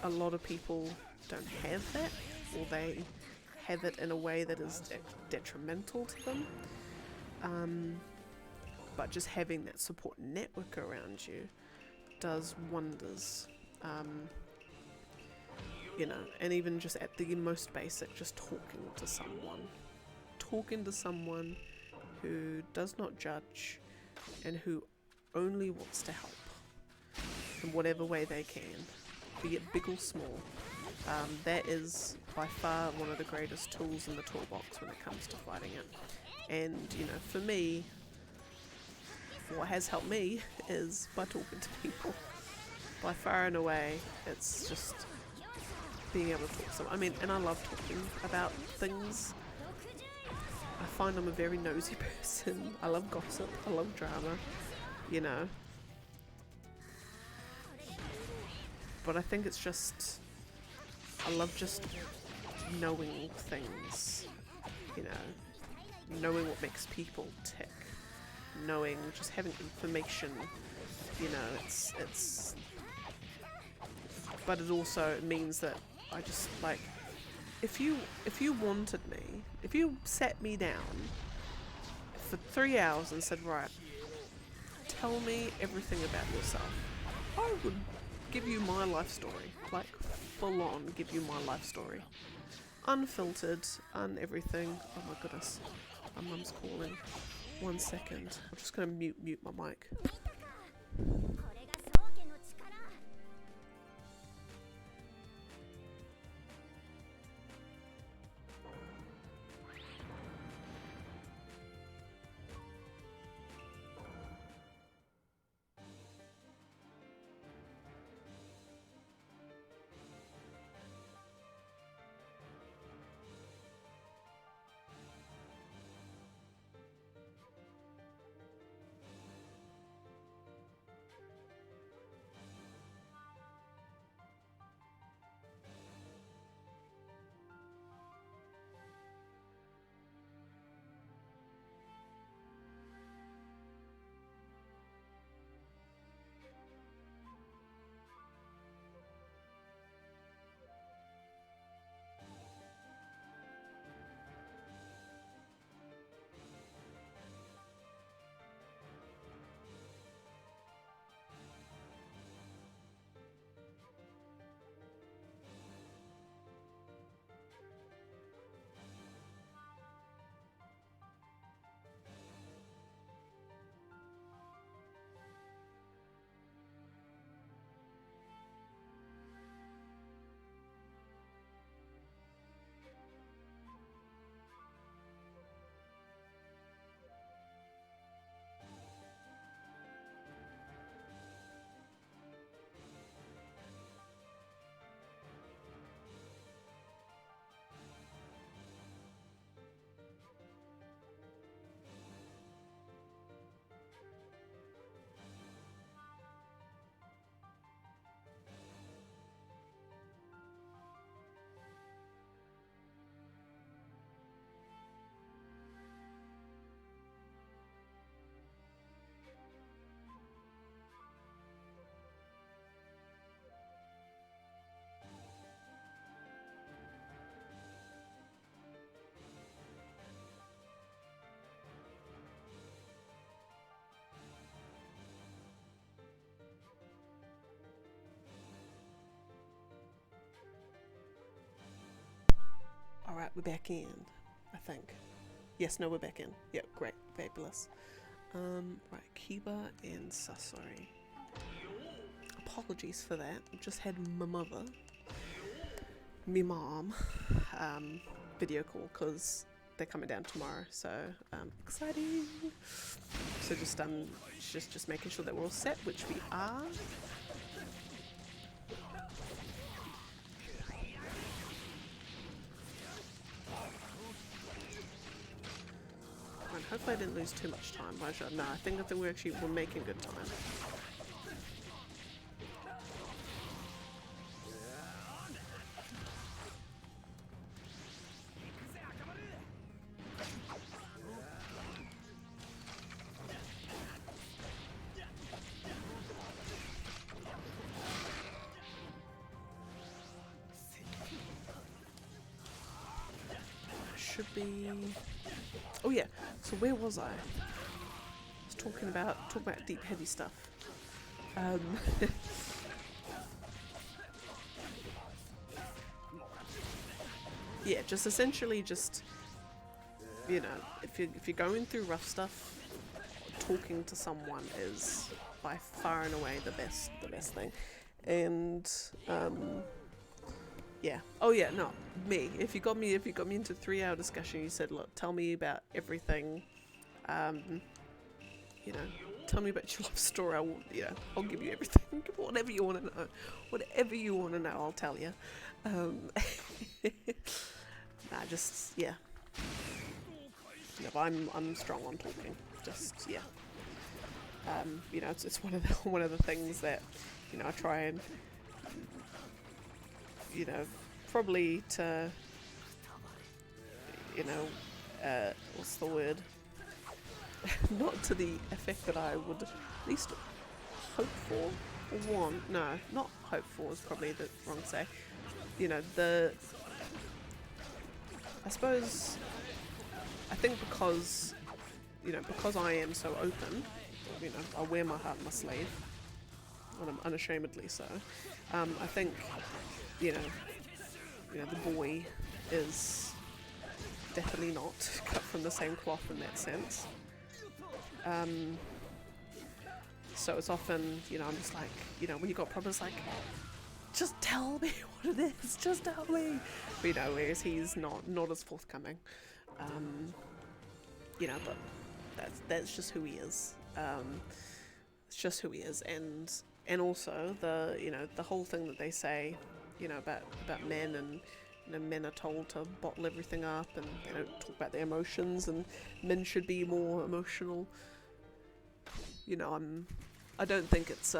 S1: a lot of people don't have that, or they have it in a way that is detrimental to them. But just having that support network around you does wonders. You know, and even just at the most basic, just talking to someone who does not judge and who only wants to help in whatever way they can, be it big or small. That is by far one of the greatest tools in the toolbox when it comes to fighting it. And, you know, for me, what has helped me is by talking to people. By far and away, it's just being able to talk to someone. I mean, and I love talking about things. I find I'm a very nosy person. I love gossip. I love drama, you know. But I think it's just, I love just knowing things, you know, knowing what makes people tick, knowing, just having information, you know, it's, but it also means that I just, like, if you wanted me, if you sat me down for 3 hours and said, right, tell me everything about yourself, I would give you my life story, like full on give you my life story, unfiltered, everything. Oh my goodness, my mum's calling. 1 second, I'm just gonna mute my mic. Alright, we're back in, I think. Yes, no, we're back in. Yep, great, fabulous. Right, Kiba and Sasori. Apologies for that, I just had my mother. me mom video call because they're coming down tomorrow, so exciting. So just making sure that we're all set, which we are. And hopefully I didn't lose too much time. No, I think we're making good time. Should be. Oh yeah. So where was I? I was talking about deep heavy stuff. Yeah, just essentially you know, if you're going through rough stuff, talking to someone is by far and away the best thing. And yeah. Oh yeah, no. Me. If you got me into a 3-hour discussion, you said, look, tell me about everything. You know, tell me about your life story. I'll give you everything. Whatever you want to know. Whatever you want to know, I'll tell you. Yeah. No, I'm strong on talking. Yeah. You know, it's one of the things that, you know, I try and, you know, probably to, you know, what's the word? Not to the effect that I would at least hope for or want. No, not hope for is probably the wrong say. You know, I think because, you know, because I am so open, you know, I wear my heart on my sleeve, and I'm unashamedly so. I think, you know, the boy is definitely not cut from the same cloth in that sense. So it's often, you know, I'm just like, you know, when you got problems, like, just tell me what it is, just tell me. But, you know, whereas he's not as forthcoming. You know, but that's just who he is. It's just who he is, and also the whole thing that they say, you know, about men, and you know, men are told to bottle everything up and they don't talk about their emotions, and men should be more emotional. You know, I don't think it's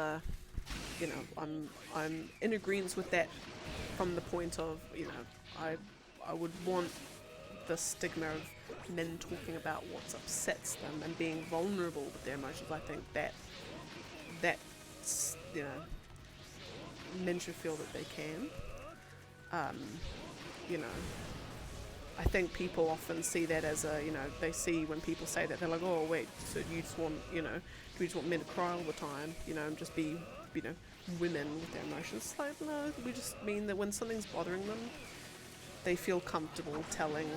S1: you know, I'm in agreement with that from the point of, you know, I would want the stigma of men talking about what upsets them and being vulnerable with their emotions. I think that's, you know, men should feel that they can. You know, I think people often see that as a, you know, they see when people say that, they're like, oh wait, so you just want, you know, do we just want men to cry all the time, you know, and just be, you know, women with their emotions? It's like, no, we just mean that when something's bothering them, they feel comfortable telling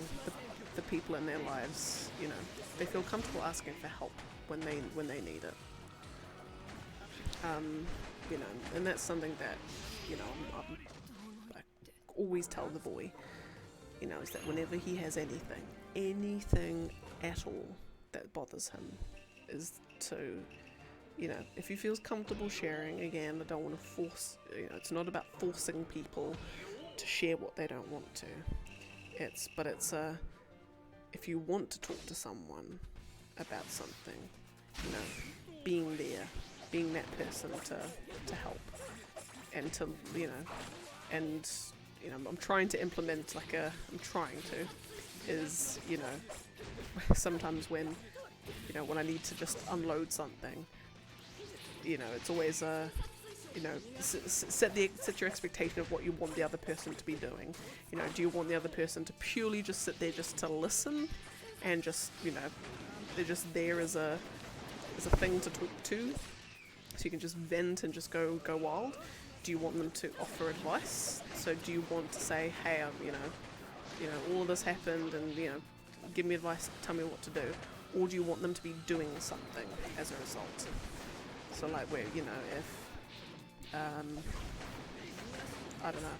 S1: the people in their lives, you know, they feel comfortable asking for help when they need it. You know, and that's something that, you know, I always tell the boy, you know, is that whenever he has anything at all that bothers him, is to, you know, if he feels comfortable sharing, again, I don't want to force, you know, it's not about forcing people to share what they don't want to. It's if you want to talk to someone about something, you know, being there, being that person to help, and to, you know, and, you know, I'm trying to implement is, you know, sometimes when, you know, when I need to just unload something, you know, it's always you know, set your expectation of what you want the other person to be doing. You know, do you want the other person to purely just sit there just to listen, and just, you know, they're just there as a thing to talk to, so you can just vent and just go wild? Do you want them to offer advice? So do you want to say, hey, you know, all of this happened, and, you know, give me advice, tell me what to do? Or do you want them to be doing something as a result? So, like, where, you know, if I don't know,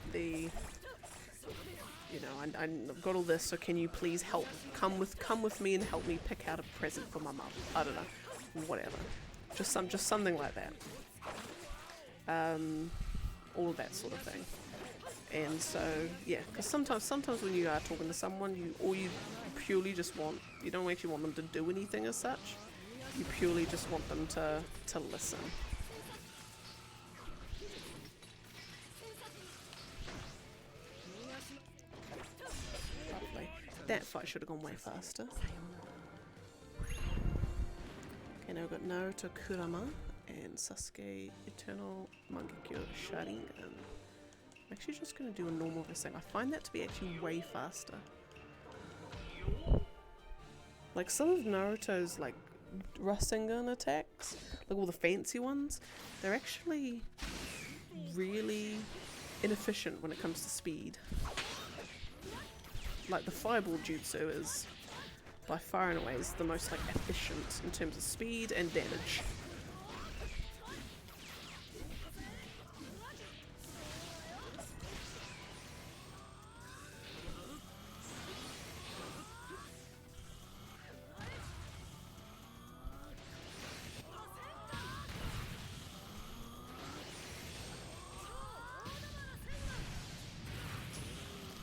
S1: you know, I've got all this, so can you please help, come with me and help me pick out a present for my mum. I don't know, whatever, just something like that. All that sort of thing. And so yeah, because sometimes when you are talking to someone, you purely just want, you don't actually want them to do anything as such. You purely just want them to listen. Lovely. That fight should have gone way faster. Okay, now we've got Naruto Kurama and Sasuke Eternal Mangekyo Sharingan. I'm actually just going to do a normal thing. I find that to be actually way faster. Like some of Naruto's like Rasengan attacks, like all the fancy ones, they're actually really inefficient when it comes to speed. Like the fireball jutsu is by far and away is the most like efficient in terms of speed and damage.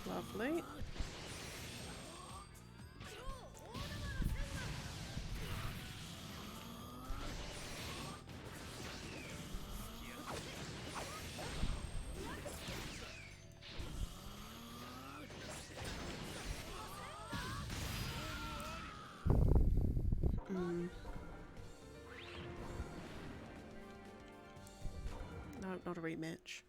S1: Lovely. No, not a rematch.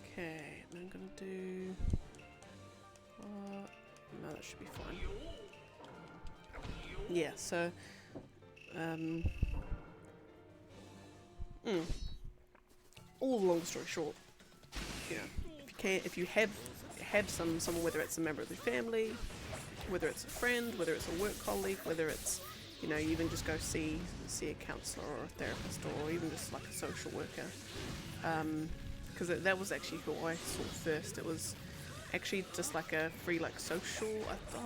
S1: Okay, and I'm gonna do. No, that should be fine. Yeah, so. All long story short, you know, if you have had someone, whether it's a member of the family, whether it's a friend, whether it's a work colleague, whether it's, you know, you even just go see a counsellor or a therapist, or even just like a social worker. Because that was actually who I saw first. It was actually just like a free like social,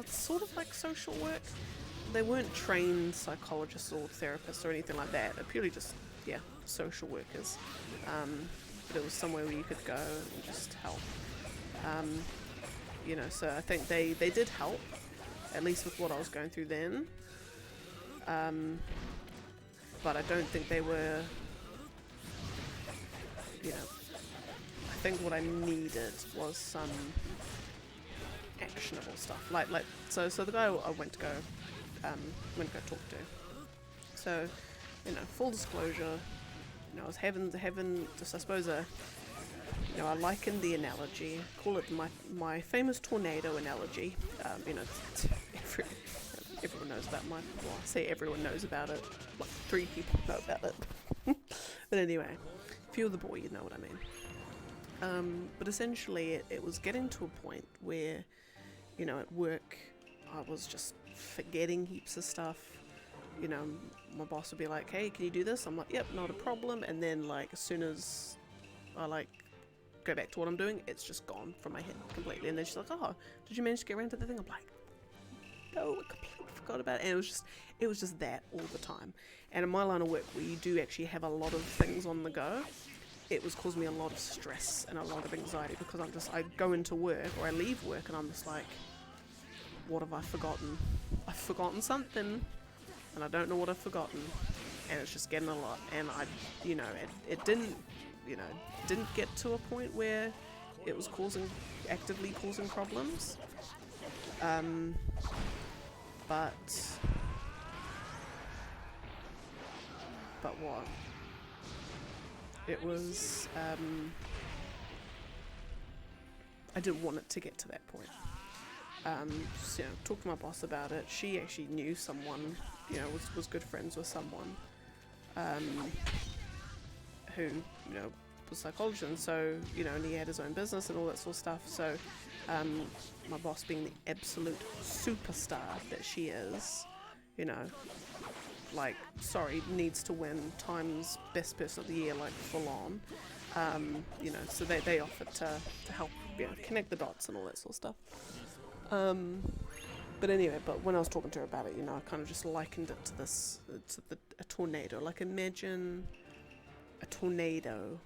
S1: sort of like social work. They weren't trained psychologists or therapists or anything like that. They're purely just, yeah, social workers. But it was somewhere where you could go and just help. You know, so I think they did help, at least with what I was going through then. But I don't think they were, you know, I think what I needed was some actionable stuff. So the guy I went to go talk to. So, you know, full disclosure, you know, I was having just, I suppose, you know, I liken the analogy, call it my famous tornado analogy. You know, everyone knows about well, I say everyone knows about it, like 3 people know about it. But anyway, if you're the boy, you know what I mean. But essentially, it was getting to a point where, you know, at work, I was just forgetting heaps of stuff. You know, my boss would be like, hey, can you do this? I'm like, yep, not a problem. And then, like, as soon as I, like, go back to what I'm doing, it's just gone from my head completely. And then she's like, oh, did you manage to get around to the thing? I'm like, no, I completely forgot about it. And it was just that all the time. And in my line of work, where you do actually have a lot of things on the go, it was causing me a lot of stress and a lot of anxiety, because I go into work or I leave work and I'm just like, what have I forgotten? I've forgotten something and I don't know what I've forgotten, and it's just getting a lot. And you know, it didn't get to a point where it was actively causing problems. But what? It was, I didn't want it to get to that point. So, you know, talked to my boss about it. She actually knew someone, you know, was good friends with someone, who, you know, was a psychologist, and so, you know, and he had his own business and all that sort of stuff. So, my boss, being the absolute superstar that she is, you know, like, sorry, needs to win Time's Best Person of the Year, like, full on. You know, so they offered to help, you know, connect the dots and all that sort of stuff. But anyway, but when I was talking to her about it, you know, I kind of just likened it to this, a tornado. Like, imagine a tornado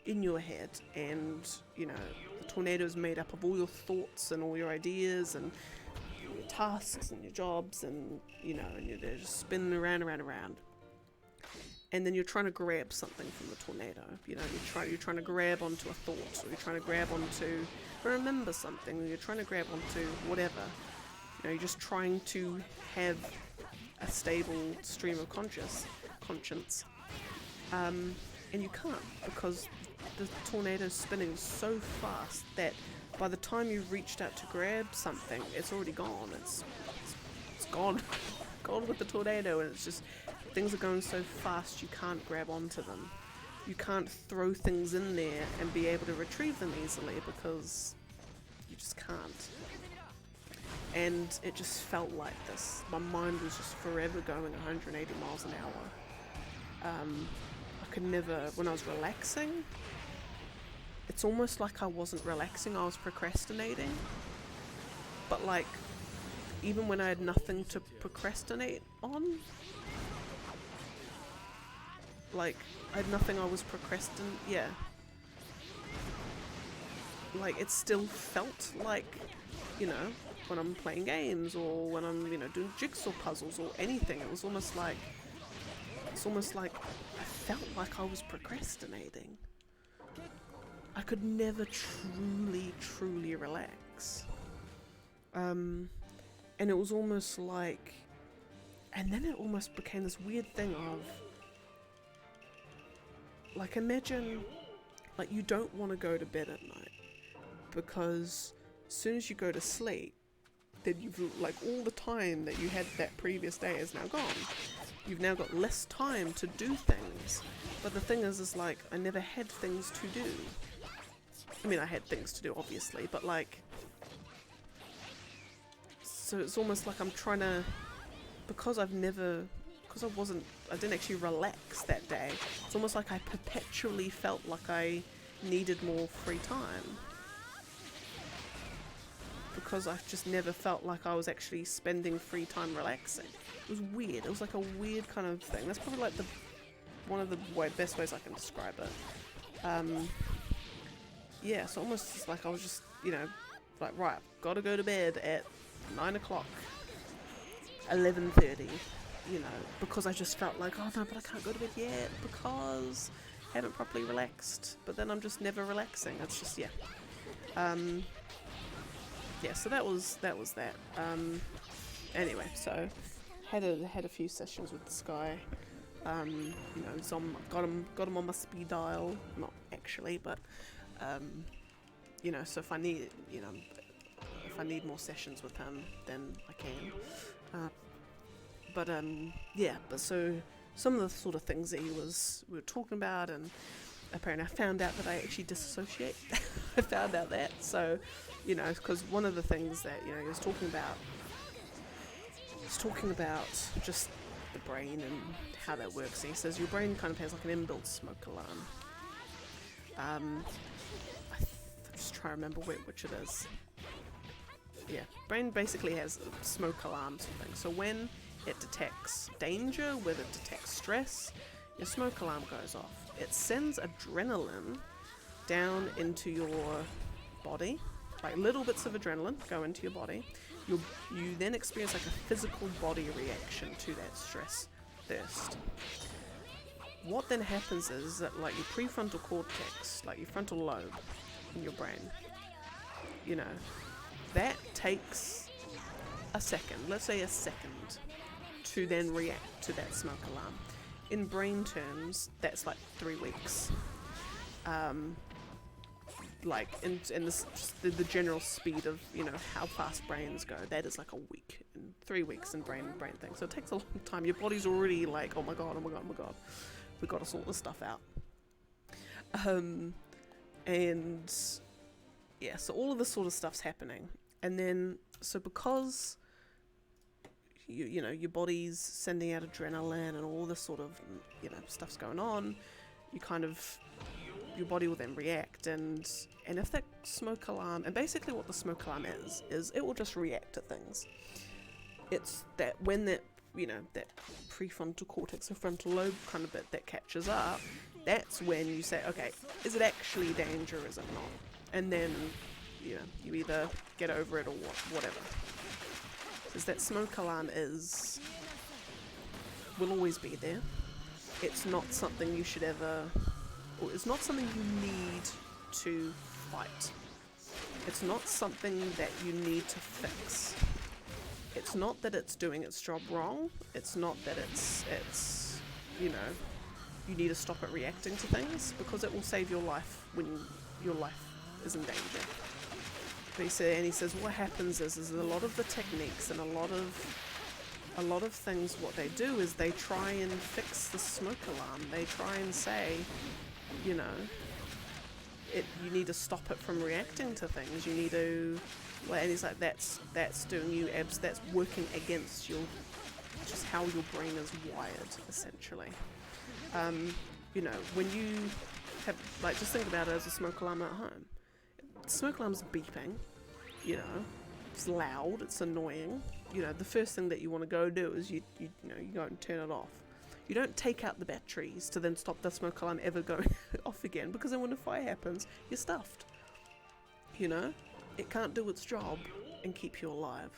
S1: in your head, and, you know, the tornado is made up of all your thoughts and all your ideas and your tasks and your jobs, and, you know, and they're just spinning around. And then you're trying to grab something from the tornado. You know, you're trying to grab onto a thought, or you're trying to grab onto, remember something, or you're trying to grab onto whatever. You know, you're just trying to have a stable stream of conscience. And you can't, because the tornado's spinning so fast that by the time you've reached out to grab something, it's already gone. It's gone. Gone with the tornado, and it's just, things are going so fast you can't grab onto them. You can't throw things in there and be able to retrieve them easily, because you just can't. And it just felt like this. My mind was just forever going 180 miles an hour. I could never, when I was relaxing, it's almost like I wasn't relaxing, I was procrastinating. But like, even when I had nothing to procrastinate on, like, I had nothing I was like, it still felt like, you know, when I'm playing games, or when I'm, you know, doing jigsaw puzzles or anything, it's almost like I felt like I was procrastinating. I could never truly relax. And it was almost like, and then it almost became this weird thing of, like, imagine, like, you don't want to go to bed at night, because as soon as you go to sleep, then you've, like, all the time that you had that previous day is now gone. You've now got less time to do things. But the thing is like, I never had things to do. I mean, I had things to do, obviously, but like, so it's almost like I'm trying to, because I didn't actually relax that day, it's almost like I perpetually felt like I needed more free time. Because I've just never felt like I was actually spending free time relaxing. It was weird. It was like a weird kind of thing. That's probably like one of the best ways I can describe it. Yeah, so almost just like I was just, you know, like, right, gotta go to bed at 9 o'clock, 11:30, you know, because I just felt like, oh no, but I can't go to bed yet because I haven't properly relaxed. But then I'm just never relaxing. It's just, yeah. Yeah, so that was that. Anyway, so had a few sessions with this guy. You know, so got him on my speed dial. Not actually, but you know, so if I need more sessions with him, then I can. Yeah, but so some of the sort of things that we were talking about, and apparently I found out that I actually disassociate. I found out that, so, you know, because one of the things that, you know, he was talking about just the brain and how that works. And he says your brain kind of has like an inbuilt smoke alarm. I'm just trying to remember which it is. Yeah, brain basically has smoke alarms and things. So when it detects danger, whether it detects stress, your smoke alarm goes off. It sends adrenaline down into your body, like little bits of adrenaline go into your body. You then experience like a physical body reaction to that stress first. What then happens is that, like, your prefrontal cortex, like your frontal lobe in your brain, you know, that takes a second, let's say a second, to then react to that smoke alarm. In brain terms, that's like 3 weeks. Like in this, just the general speed of, you know, how fast brains go, that is like a week, in 3 weeks in brain thing. So it takes a long time. Your body's already like, oh my god, we got to sort this stuff out. And yeah, so all of this sort of stuff's happening, and then so because you know, your body's sending out adrenaline and all this sort of, you know, stuff's going on. You kind of, your body will then react, and if that smoke alarm, and basically what the smoke alarm is it will just react to things. It's that when that, you know, that prefrontal cortex or frontal lobe kind of bit that catches up, that's when you say, okay, is it actually danger, is it not? And then, you know, you either get over it or whatever. Because that smoke alarm will always be there. It's not something you should ever, or it's not something you need to fight. It's not something that you need to fix. It's not that it's doing its job wrong. It's not that it's you know, you need to stop it reacting to things, because it will save your life when your life is in danger. But he says what happens is a lot of the techniques and a lot of things, what they do is they try and fix the smoke alarm. They try and say, you know, you need to stop it from reacting to things. You need to, well, and he's like, that's doing you that's working against your, just how your brain is wired, essentially. You know, when you have, like, just think about it as a smoke alarm at home. The smoke alarm's beeping, you know, it's loud, it's annoying. You know, the first thing that you want to go do is you go and turn it off. You don't take out the batteries to then stop the smoke alarm ever going off again, because then when a fire happens, you're stuffed. You know, it can't do its job and keep you alive.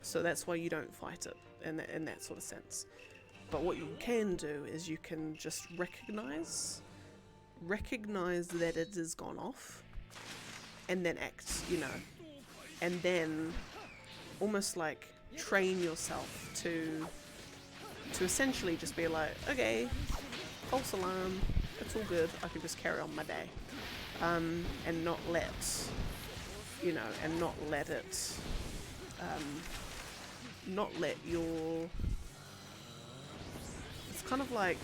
S1: So that's why you don't fight it in that sort of sense. But what you can do is you can just recognize that it has gone off, and then act, you know, and then almost like train yourself to essentially just be like, okay, false alarm, it's all good, I can just carry on my day, and not let, you know, and not let it, not let your, it's kind of like,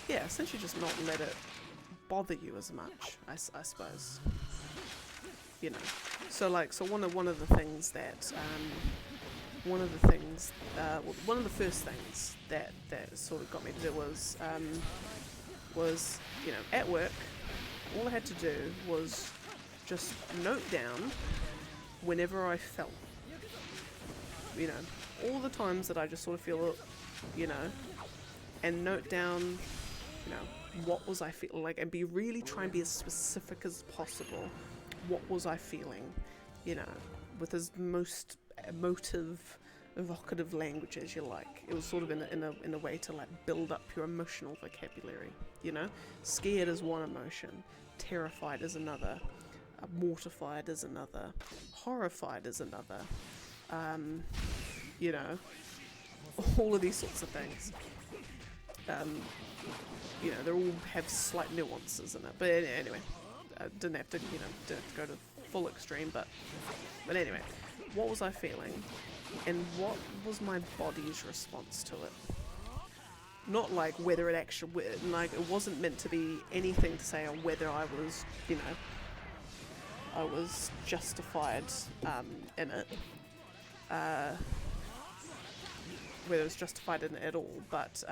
S1: yeah, essentially just not let it bother you as much, I suppose, you know. So like, so one of the things that, one of the first things that sort of got me to do was, you know, at work, all I had to do was just note down whenever I felt, you know, all the times that I just sort of feel it, you know, and note down, you know, what was I feeling like, and try and be as specific as possible. What was I feeling, you know, with as most evocative language as you like. It was sort of in a way to like build up your emotional vocabulary, you know. Scared is one emotion, terrified is another, mortified is another, horrified is another, you know, all of these sorts of things. You know, they all have slight nuances in it, but anyway, didn't have to go to full extreme, but anyway, what was I feeling, and what was my body's response to it? Not like whether it actually, like, it wasn't meant to be anything to say on whether I was, you know, I was justified in it, whether it was justified in it at all, but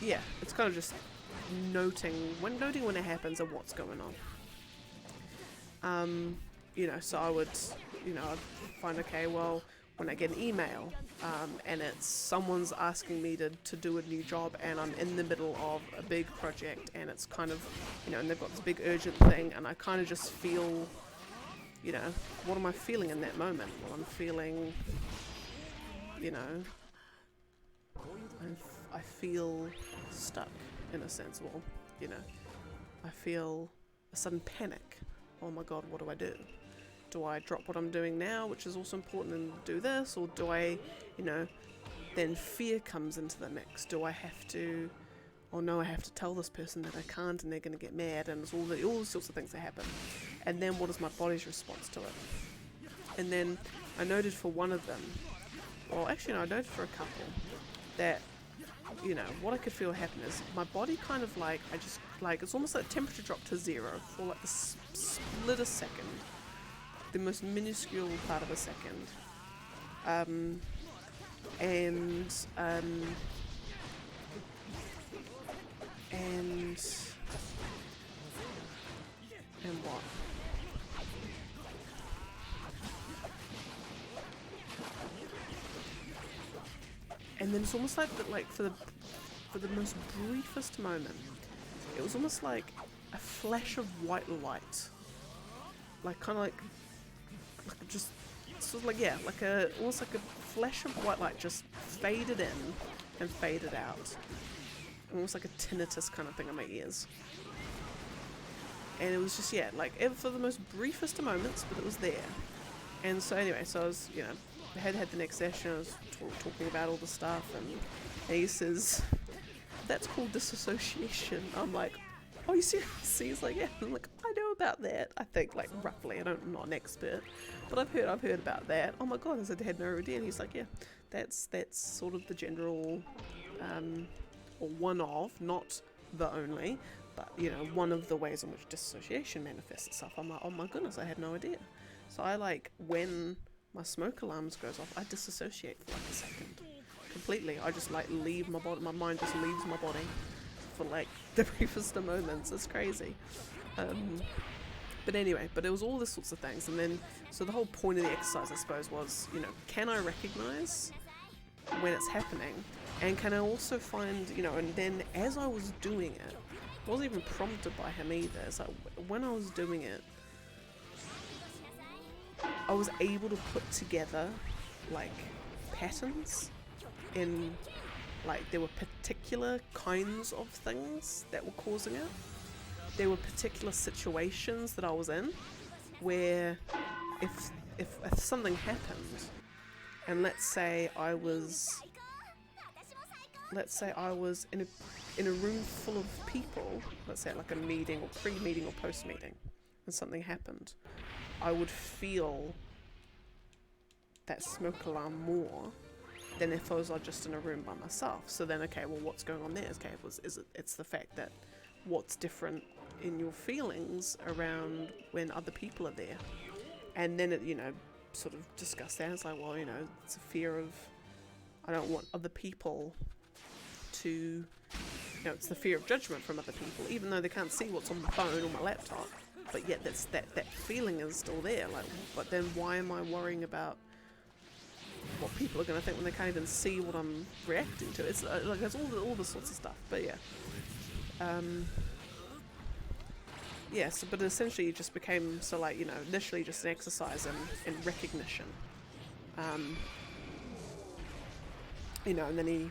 S1: yeah, it's kind of just noting when it happens and what's going on. You know, so I would, you know, I'd find, okay, well, when I get an email and it's someone's asking me to do a new job, and I'm in the middle of a big project, and it's kind of, you know, and they've got this big urgent thing, and I kind of just feel, you know, what am I feeling in that moment? Well, I'm feeling, you know, I feel stuck in a sense. Well, you know, I feel a sudden panic. Oh my God, what do I do? Do I drop what I'm doing now, which is also important, and do this? Or do I, you know, then fear comes into the mix. Do I have to, oh no, I have to tell this person that I can't, and they're going to get mad, and it's all the sorts of things that happen. And then what is my body's response to it? And then I noted for one of them, well, actually no, I noted for a couple, that you know, what I could feel happen is my body kind of like, I just, like, it's almost like temperature dropped to 0 for like the split a second. The most minuscule part of a second. And what? And then it's almost like that, like for the most briefest moment, it was almost like a flash of white light, like kind of like just sort of like, yeah, like a almost like a flash of white light just faded in and faded out, almost like a tinnitus kind of thing in my ears. And it was just, yeah, like for the most briefest of moments, but it was there. And so anyway, so I was, you know, I had the next session, I was talking about all the stuff, and he says, that's called disassociation. I'm like, oh, you serious? He's like, yeah. I'm like, I know about that. I think, like, roughly. I'm not an expert, but I've heard about that. Oh my god, I said, I had no idea. And he's like, yeah, that's sort of the general, or one of, not the only, but, you know, one of the ways in which disassociation manifests itself. I'm like, oh my goodness, I had no idea. So I, like, when my smoke alarms goes off, I disassociate for like a second. Completely. I just like leave my body, my mind just leaves my body for like the briefest of moments. It's crazy. But anyway, but it was all this sorts of things. And then, so the whole point of the exercise, I suppose, was, you know, can I recognize when it's happening? And can I also find, you know, and then as I was doing it, I wasn't even prompted by him either. It's like when I was doing it, I was able to put together like patterns in, like, there were particular kinds of things that were causing it. There were particular situations that I was in where if something happened, and let's say I was in a room full of people, let's say like a meeting or pre-meeting or post-meeting, and something happened, I would feel that smoke alarm more than if I was just in a room by myself. So then, okay, well, what's going on there? Okay, it's the fact that what's different in your feelings around when other people are there. And then it, you know, sort of discussed that. It's like, well, you know, it's a fear of, I don't want other people to, you know, it's the fear of judgment from other people, even though they can't see what's on my phone or my laptop. But yet that feeling is still there. Like, but then why am I worrying about what people are going to think when they can't even see what I'm reacting to? It's like, it's all the sorts of stuff. But yeah, yes. But essentially, it just became, so like, you know, initially just an exercise in recognition. You know, and then he's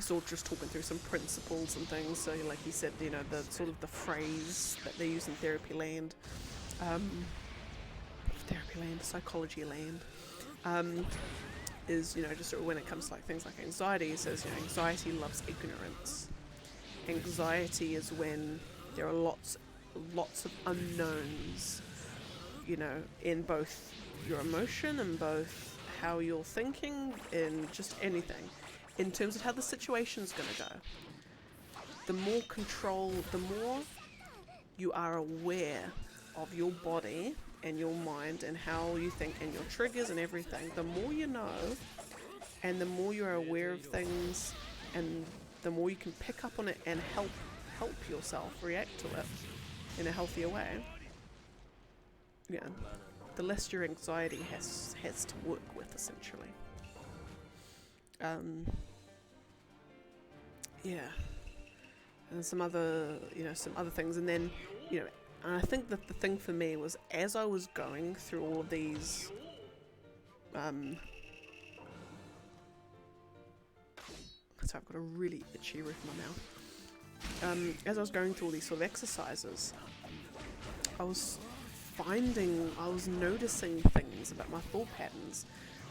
S1: sort of just talking through some principles and things. So like he said, you know, the sort of the phrase that they use in therapy land, psychology land, is, you know, just when it comes to like things like anxiety, it says, you know, anxiety loves ignorance. Anxiety is when there are lots of unknowns, you know, in both your emotion and both how you're thinking, in just anything, in terms of how the situation's going to go. The more you are aware of your body and your mind and how you think and your triggers and everything, the more you know, and the more you're aware of things, and the more you can pick up on it and help yourself react to it in a healthier way. Yeah, the less your anxiety has to work with, essentially. Yeah, and some other things, and then, you know, and I think that the thing for me was, as I was going through all of these, so I've got a really itchy roof in my mouth. As I was going through all these sort of exercises, I was noticing things about my thought patterns.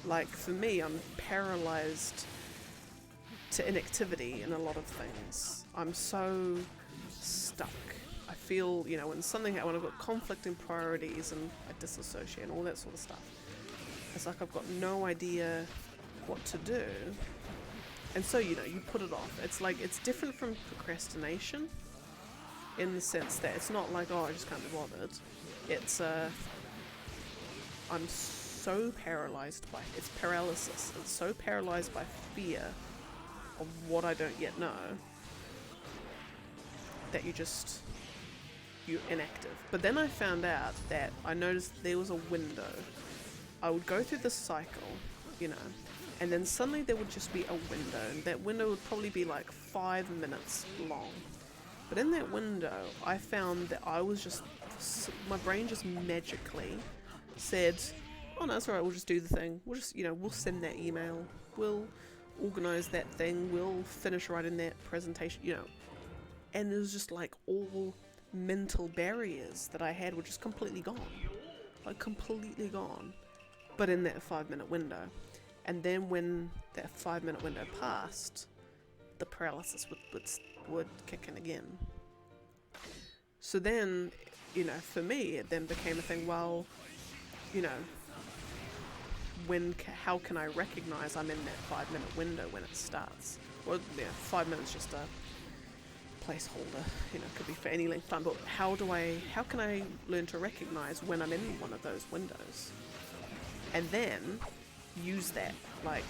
S1: Like, for me, I'm paralyzed to inactivity in a lot of things. I'm so stuck. I feel, you know, when I've got conflicting priorities and I disassociate and all that sort of stuff, it's like I've got no idea what to do. And so, you know, you put it off. It's like, it's different from procrastination in the sense that it's not like, oh, I just can't be bothered. It's, I'm so paralyzed by, it's paralysis. It's so paralyzed by fear of what I don't yet know that you're inactive. But then I found out that I noticed there was a window. I would go through this cycle, you know, and then suddenly there would just be a window, and that window would probably be like 5 minutes long. But in that window, I found that I was just, my brain just magically said, oh no, it's alright, we'll just do the thing. We'll just, you know, we'll send that email. We'll organize that thing. We'll finish writing that presentation, you know. And it was just like all mental barriers that I had were just completely gone. Like completely gone. But in that 5-minute window. And then when that 5-minute window passed, the paralysis would kick in again. So then, you know, for me, it then became a thing, well, you know, how can I recognize I'm in that 5-minute window when it starts? Well, yeah, 5 minutes just a placeholder, you know, could be for any length of time, but how can I learn to recognize when I'm in one of those windows? And then use that, like,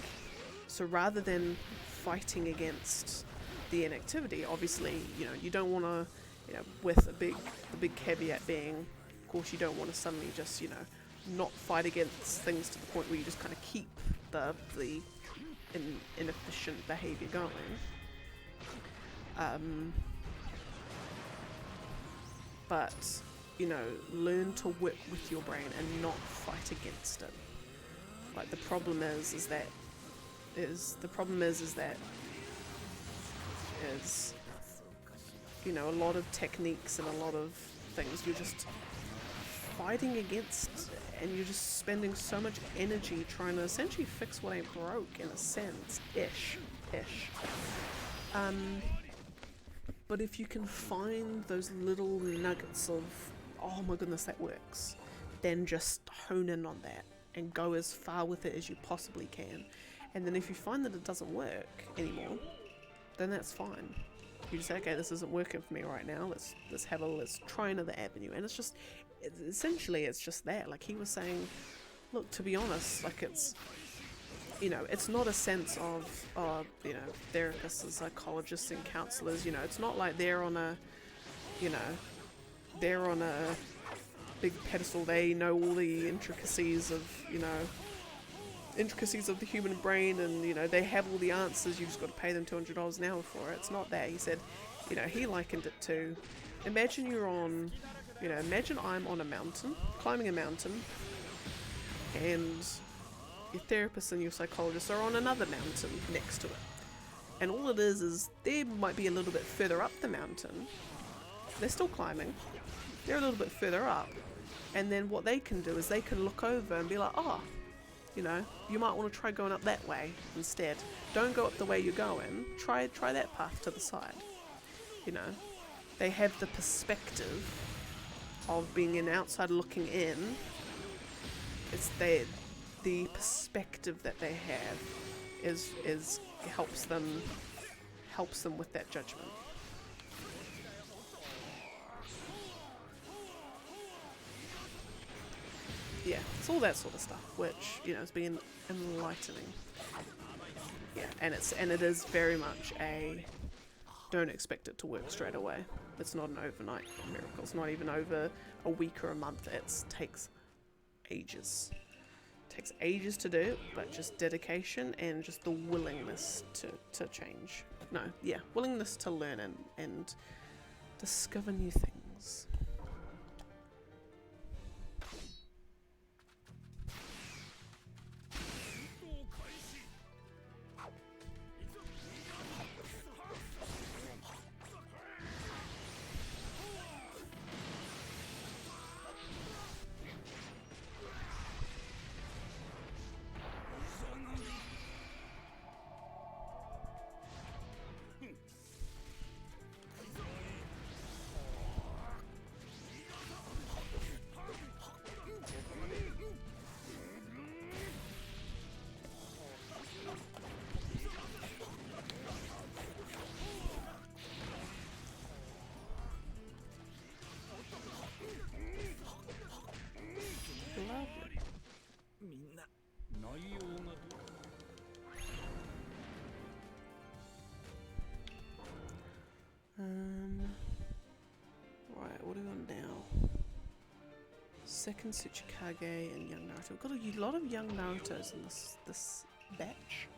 S1: so rather than fighting against the inactivity, obviously, you know, you don't want to, you know, with the big caveat being, of course, you don't want to suddenly just, you know, not fight against things to the point where you just kind of keep the inefficient behavior going. But, you know, learn to work with your brain and not fight against it. Like, the problem is that you know, a lot of techniques and a lot of things you're just fighting against, and you're just spending so much energy trying to essentially fix what ain't broke, in a sense, ish. But if you can find those little nuggets of, oh my goodness, that works, then just hone in on that and go as far with it as you possibly can. And then if you find that it doesn't work anymore, then that's fine. You just say, okay, this isn't working for me right now. Let's try another avenue. And it's just that. Like he was saying, look, to be honest, like it's, you know, it's not a sense of, you know, therapists and psychologists and counselors, you know, it's not like they're on a big pedestal. They know all the intricacies of the human brain, and, you know, they have all the answers. You just got to pay them $200 an hour for it. It's not that. He said, you know, he likened it to, imagine I'm on a mountain, climbing a mountain, and your therapist and your psychologist are on another mountain next to it. And all it is they might be a little bit further up the mountain. They're still climbing. They're a little bit further up. And then what they can do is they can look over and be like, oh, you know, you might want to try going up that way instead. Don't go up the way you're going. Try that path to the side. You know, they have the perspective of being an outsider looking in. It's the perspective that they have is helps them with that judgment. Yeah, it's all that sort of stuff, which, you know, has been enlightening. Yeah, and it is very much don't expect it to work straight away. It's not an overnight miracle. It's not even over a week or a month. It takes ages. It takes ages to do, but just dedication and just the willingness to change. No, yeah, willingness to learn and discover new things. Right, what are we on now? Second Tsuchikage and young Naruto. We've got a lot of young Narutos in this batch.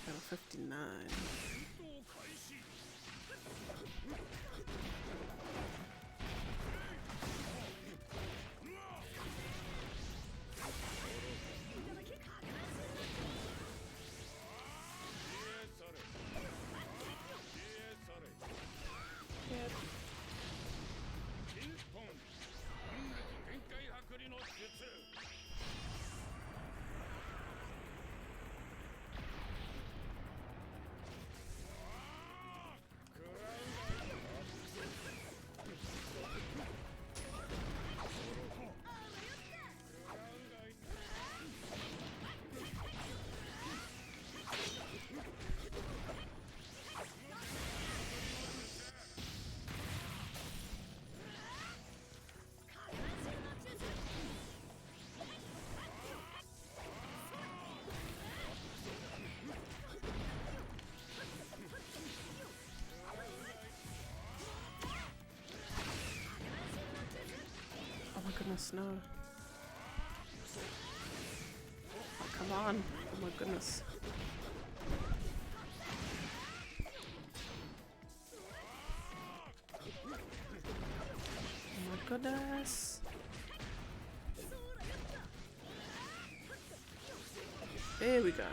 S1: Level 59. Oh my goodness, no. Oh, come on. Oh my goodness. Oh my goodness. There we go.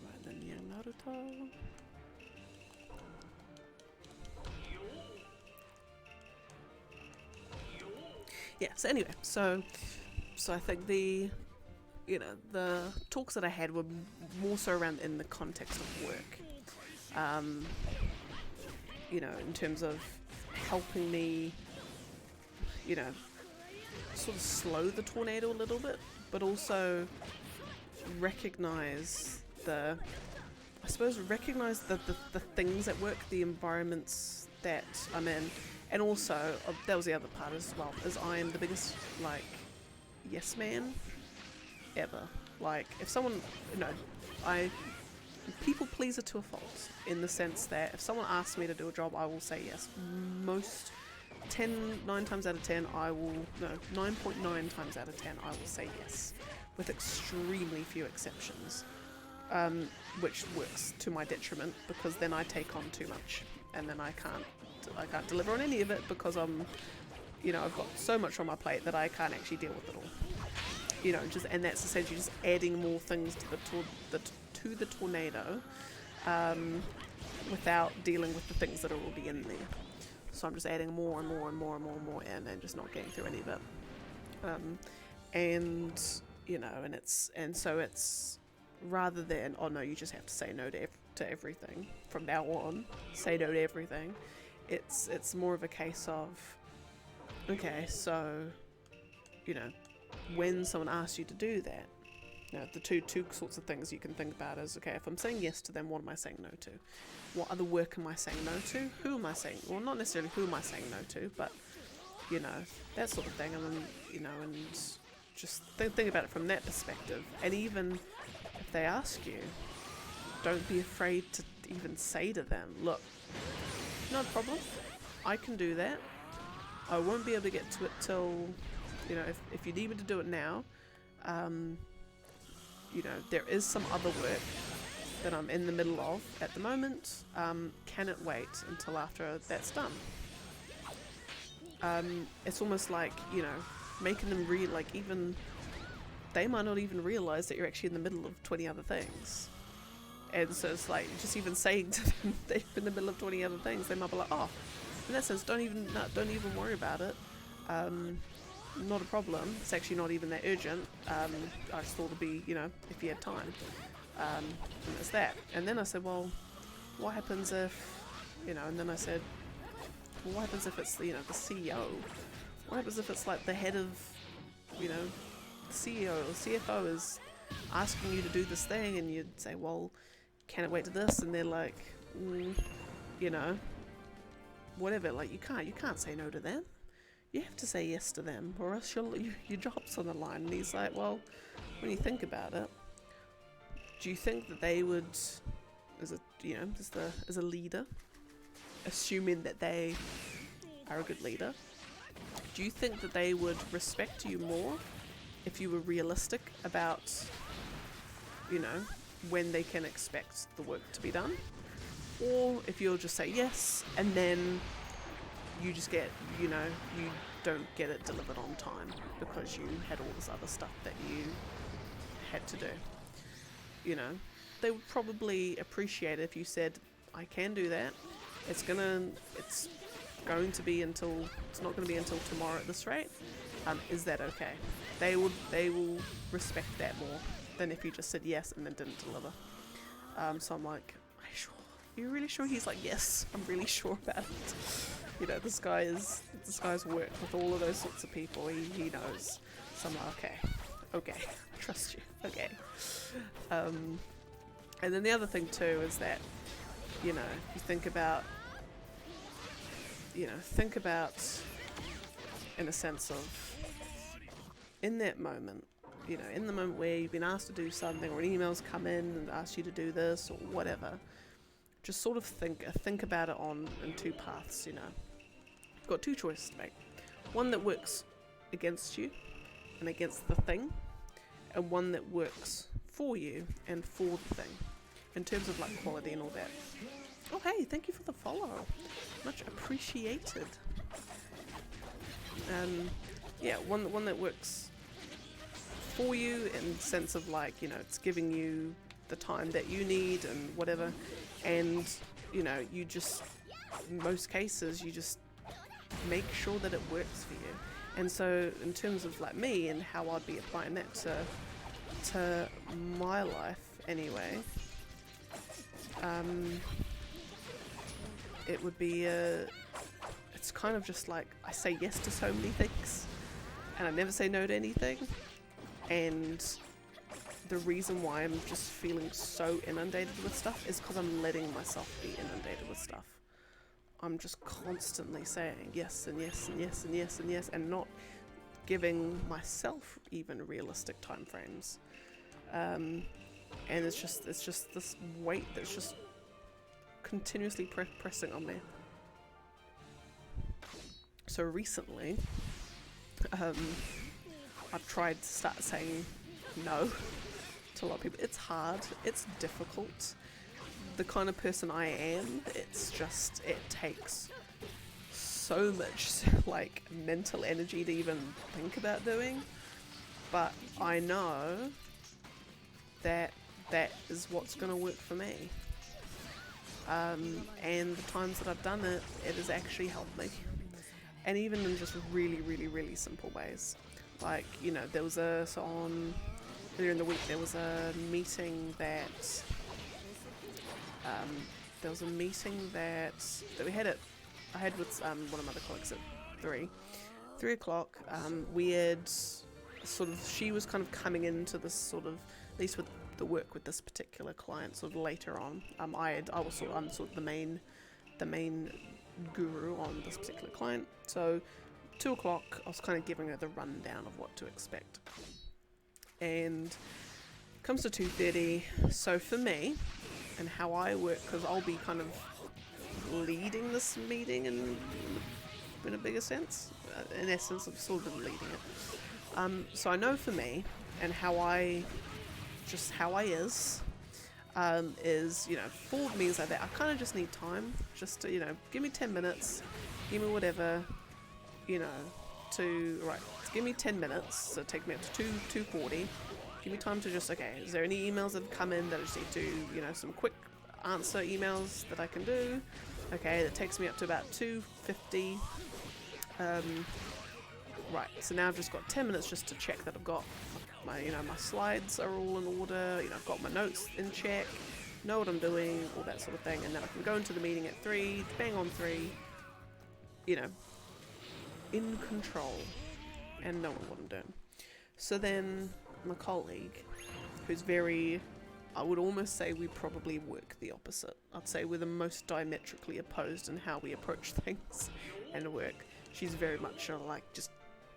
S1: Right then, young Naruto. Yeah, so anyway, so I think the talks that I had were more so around in the context of work. In terms of helping me, sort of slow the tornado a little bit, but also recognize the things at work, the environments that I'm in, and also that was the other part as well, is I am the biggest yes man ever. Like, if someone, I people pleaser to a fault, in the sense that if someone asks me to do a job, I will say yes. 9 times out of 10 I will, no, 9.9 times out of 10 I will say yes, with extremely few exceptions, which works to my detriment, because then I take on too much, and then I can't deliver on any of it, because I've got so much on my plate that I can't actually deal with it all. And that's essentially just adding more things to the tornado, without dealing with the things that are already in there. So I'm just adding more and more and more and more and more in, and just not getting through any of it. So it's rather than, oh no, you just have to say no to everything from now on. Say no to everything. It's more of a case of, okay, so when someone asks you to do that, the two sorts of things you can think about is, okay, if I'm saying yes to them, what am I saying no to? What other work am I saying no to? Who am I saying, well, not necessarily who am I saying no to, but that sort of thing. And then and just think about it from that perspective. And even if they ask you, don't be afraid to even say to them, look, no problem, I can do that. I won't be able to get to it till, if you need me to do it now, there is some other work that I'm in the middle of at the moment. Can it wait until after that's done? It's almost like, making them even they might not even realize that you're actually in the middle of 20 other things. And so it's like, just even saying to them they're in the middle of 20 other things, they might be like, oh, in that sense, don't even worry about it. Not a problem. It's actually not even that urgent. I just thought it'd be, if you had time. And it's that. And then I said, well, what happens if, and then I said, well, what happens if it's, the CEO? What happens if it's like the head of, CEO or CFO is asking you to do this thing, and you'd say, well, can it wait to this? And they're like, you know, whatever. Like, you can't say no to them. You have to say yes to them, or else your job's on the line. And he's like, well, when you think about it, do you think that they would, as a leader, assuming that they are a good leader, do you think that they would respect you more if you were realistic about, you know, when they can expect the work to be done? Or if you'll just say yes, and then you just get, you know, you don't get it delivered on time because you had all this other stuff that you had to do. You know, they would probably appreciate it if you said, I can do that. It's not going to be until tomorrow at this rate. Is that okay? They will respect that more than if you just said yes and then didn't deliver. So I'm like, are you sure? Are you really sure? He's like, yes, I'm really sure about it. You know, this guy's worked with all of those sorts of people. He knows. So I'm like, okay, I trust you. Okay. And then the other thing too is that, you know, you think about in a sense of, in that moment, you know, in the moment where you've been asked to do something, or an email's come in and asked you to do this or whatever, just sort of think about it in two paths. You know, you've got two choices to make: one that works against you and against the thing, and one that works for you and for the thing, in terms of like quality and all that. Oh hey, thank you for the follow, much appreciated. Yeah, one that works for you in the sense of, like, you know, it's giving you the time that you need and whatever, and, you know, you just, in most cases, you just make sure that it works for you. And so in terms of like me and how I'd be applying that to my life anyway, it would be it's kind of just like, I say yes to so many things and I never say no to anything, and the reason why I'm just feeling so inundated with stuff is because I'm letting myself be inundated with stuff. I'm just constantly saying yes and yes and yes and yes and yes, and not giving myself even realistic time frames. And it's just this weight that's just continuously pressing on me. So recently, I've tried to start saying no to a lot of people. It's hard, it's difficult. The kind of person I am, it takes so much like mental energy to even think about doing, but I know that is what's going to work for me. And the times that I've done it, it has actually helped me. And even in just really, really, really simple ways. Like, you know, earlier in the week, there was a meeting that I had with one of my other colleagues at 3 o'clock. We had she was kind of coming into this sort of, at least with the work with this particular client, sort of later on. I'm sort of the main guru on this particular client. So 2 o'clock, I was kind of giving her the rundown of what to expect. And it comes to 2:30. So for me, and how I work, because I'll be kind of leading this meeting in a bigger sense, in essence, I'm sort of leading it. So I know for me, and how I is, you know, for meetings like that, I kind of just need time, just to, you know, give me 10 minutes, give me whatever, you know, give me 10 minutes, so take me up to 2:40, give me time to just, okay, is there any emails that have come in that I just need to, you know, some quick answer emails that I can do. Okay, that takes me up to about 2:50. Right, so now I've just got 10 minutes just to check that I've got my slides are all in order, you know, I've got my notes in check, know what I'm doing, all that sort of thing, and then I can go into the meeting at 3, bang on 3, you know, in control and knowing what I'm doing. So then my colleague, who's very, I would almost say we probably work the opposite. I'd say we're the most diametrically opposed in how we approach things and work. She's very much like just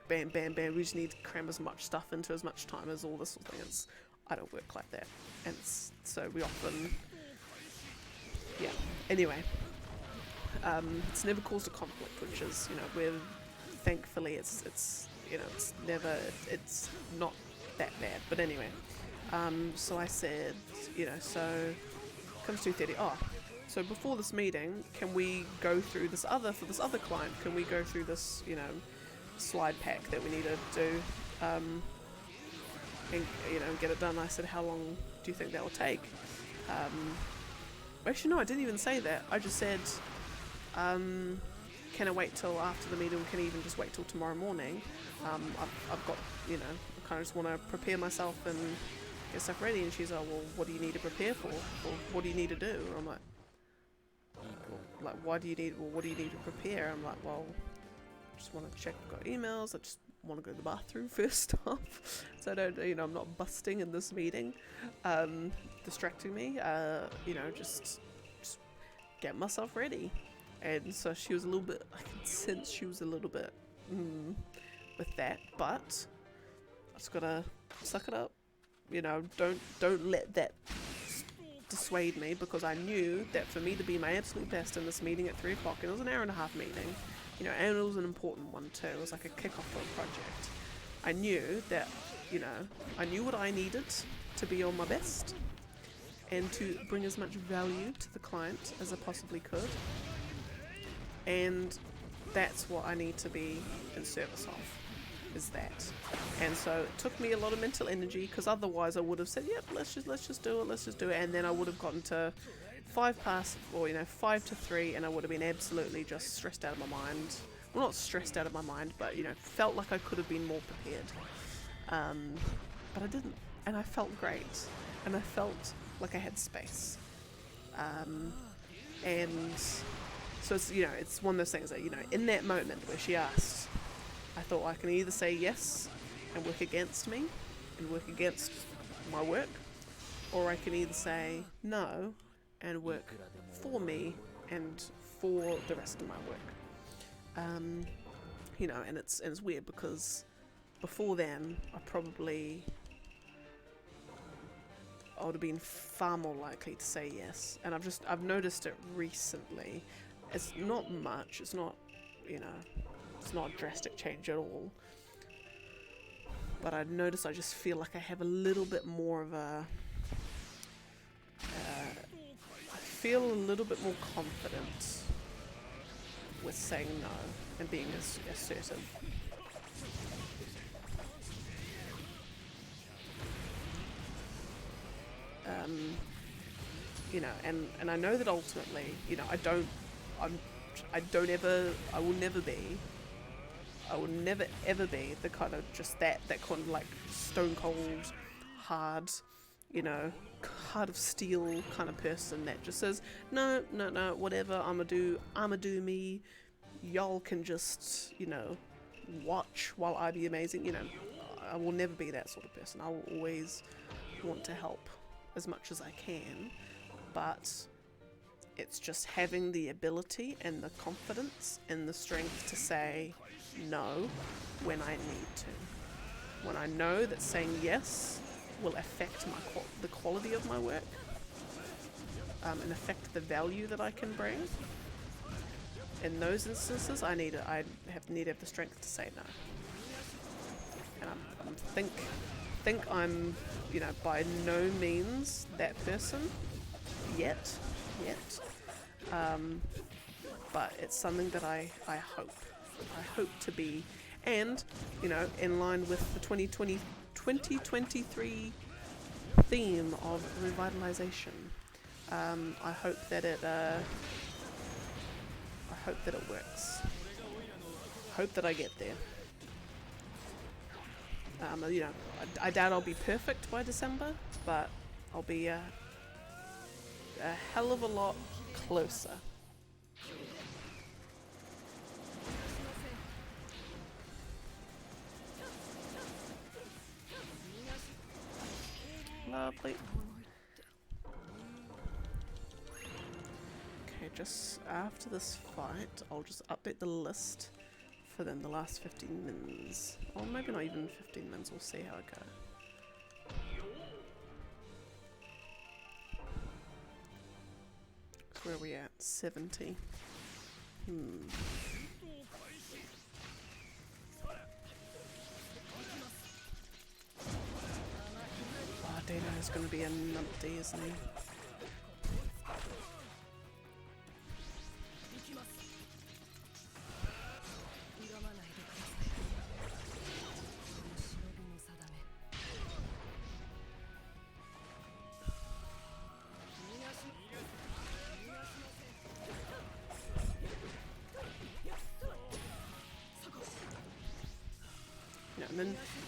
S1: bam, bam, bam. We just need to cram as much stuff into as much time as all this sort of thing. I don't work like that, and so we often, yeah. Anyway, it's never caused a conflict, which is, you know, we're thankfully it's you know, it's not that bad. But anyway, so I said, you know, so comes 2:30. Oh, so before this meeting, can we go through this other for this other client? Can we go through this, you know, slide pack that we need to do, and, you know, get it done? I said, how long do you think that will take? Actually, no, I didn't even say that. I just said, can I wait till after the meeting? Can I even just wait till tomorrow morning? I've got, you know, I kind of just want to prepare myself and get stuff ready. And she's like, well, what do you need to prepare for? Or what do you need to do? And I'm like, why do you need, well, what do you need to prepare? I'm like, well, I just want to check I've got emails. I just want to go to the bathroom first off. So I don't, you know, I'm not busting in this meeting, distracting me, you know, just get myself ready. And so she was a little bit, I could sense she was a little bit with that, but I just gotta suck it up, you know, don't let that dissuade me, because I knew that for me to be my absolute best in this meeting at 3 o'clock, and it was an hour and a half meeting, you know, and it was an important one too, it was like a kick-off for a project. I knew that, you know, I knew what I needed to be on my best and to bring as much value to the client as I possibly could. And that's what I need to be in service of, is that. And so it took me a lot of mental energy, because otherwise I would have said, yep, let's just do it, and then I would have gotten to 5 past, or, you know, 5 to 3, and I would have been absolutely just stressed out of my mind. Well, not stressed out of my mind, but, you know, felt like I could have been more prepared. But I didn't, and I felt great, and I felt like I had space. And so it's, you know, it's one of those things that, you know, in that moment where she asked, I thought I can either say yes and work against me and work against my work, or I can either say no and work for me and for the rest of my work. You know, and it's weird, because before then I would have been far more likely to say yes, and I've noticed it recently. It's not much, it's not, you know, it's not a drastic change at all, but I notice I just feel like I have a little bit more of a, I feel a little bit more confident with saying no and being assertive. You know, and I know that ultimately, you know, I will never ever be the kind of just that kind of like stone cold, hard, you know, heart of steel kind of person that just says, no, whatever, I'ma do me, y'all can just, you know, watch while I be amazing. You know, I will never be that sort of person. I will always want to help as much as I can, but it's just having the ability and the confidence and the strength to say no when I need to. When I know that saying yes will affect the quality of my work, and affect the value that I can bring. In those instances, I need to have the strength to say no. And I think I'm, you know, by no means that person yet, but it's something that I hope to be, and, you know, in line with the 2023 theme of revitalization. I hope that it works. I hope that I get there. You know, I doubt I'll be perfect by December, but I'll be a hell of a lot closer. lovely. Okay, just after this fight, I'll just update the list for then the last 15 mins. Or maybe not even 15 mins, we'll see how it goes. Where are we at? 70. Oh, Dana is going to be a numpty, isn't he?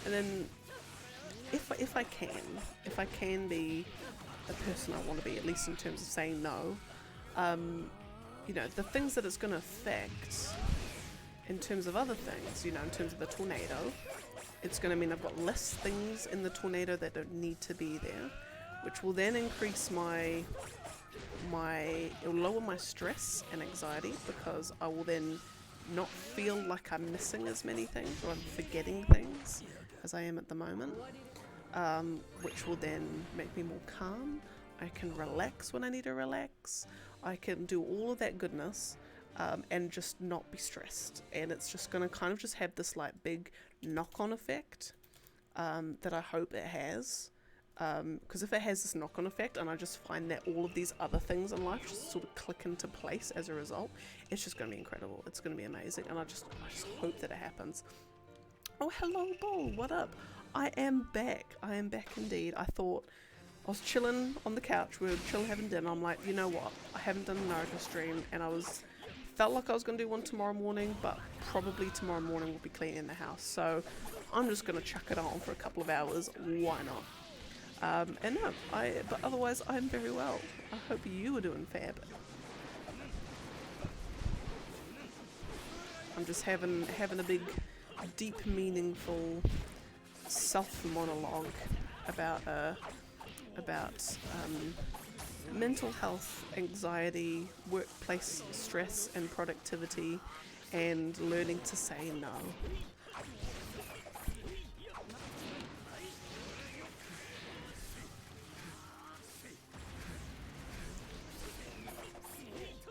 S1: And then if I can be the person I want to be, at least in terms of saying no, you know, the things that it's going to affect in terms of other things, you know, in terms of the tornado, it's going to mean I've got less things in the tornado that don't need to be there, which will then increase it'll lower my stress and anxiety, because I will then not feel like I'm missing as many things or I'm forgetting things as I am at the moment, which will then make me more calm. I can relax when I need to relax. I can do all of that goodness and just not be stressed. And it's just going to kind of just have this like big knock-on effect that I hope it has. Because if it has this knock-on effect and I just find that all of these other things in life just sort of click into place as a result, it's just going to be incredible. It's going to be amazing, and I just hope that it happens. Oh, hello, Bull. What up? I am back. I am back indeed. I thought I was chilling on the couch. We were chilling having dinner. I'm like, you know what? I haven't done a Naruto stream, and felt like I was going to do one tomorrow morning, but probably tomorrow morning we'll be cleaning the house. So I'm just going to chuck it on for a couple of hours. Why not? And no, but otherwise I'm very well. I hope you are doing fab. I'm just having a big, deep, meaningful self-monologue about mental health, anxiety, workplace stress and productivity, and learning to say no.